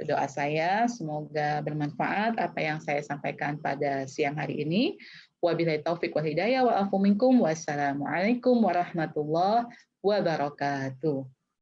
doa saya semoga bermanfaat apa yang saya sampaikan pada siang hari ini. Wabillahi taufik wal hidayah wa afu minkum. Wassalamualaikum warahmatullahi wabarakatuh.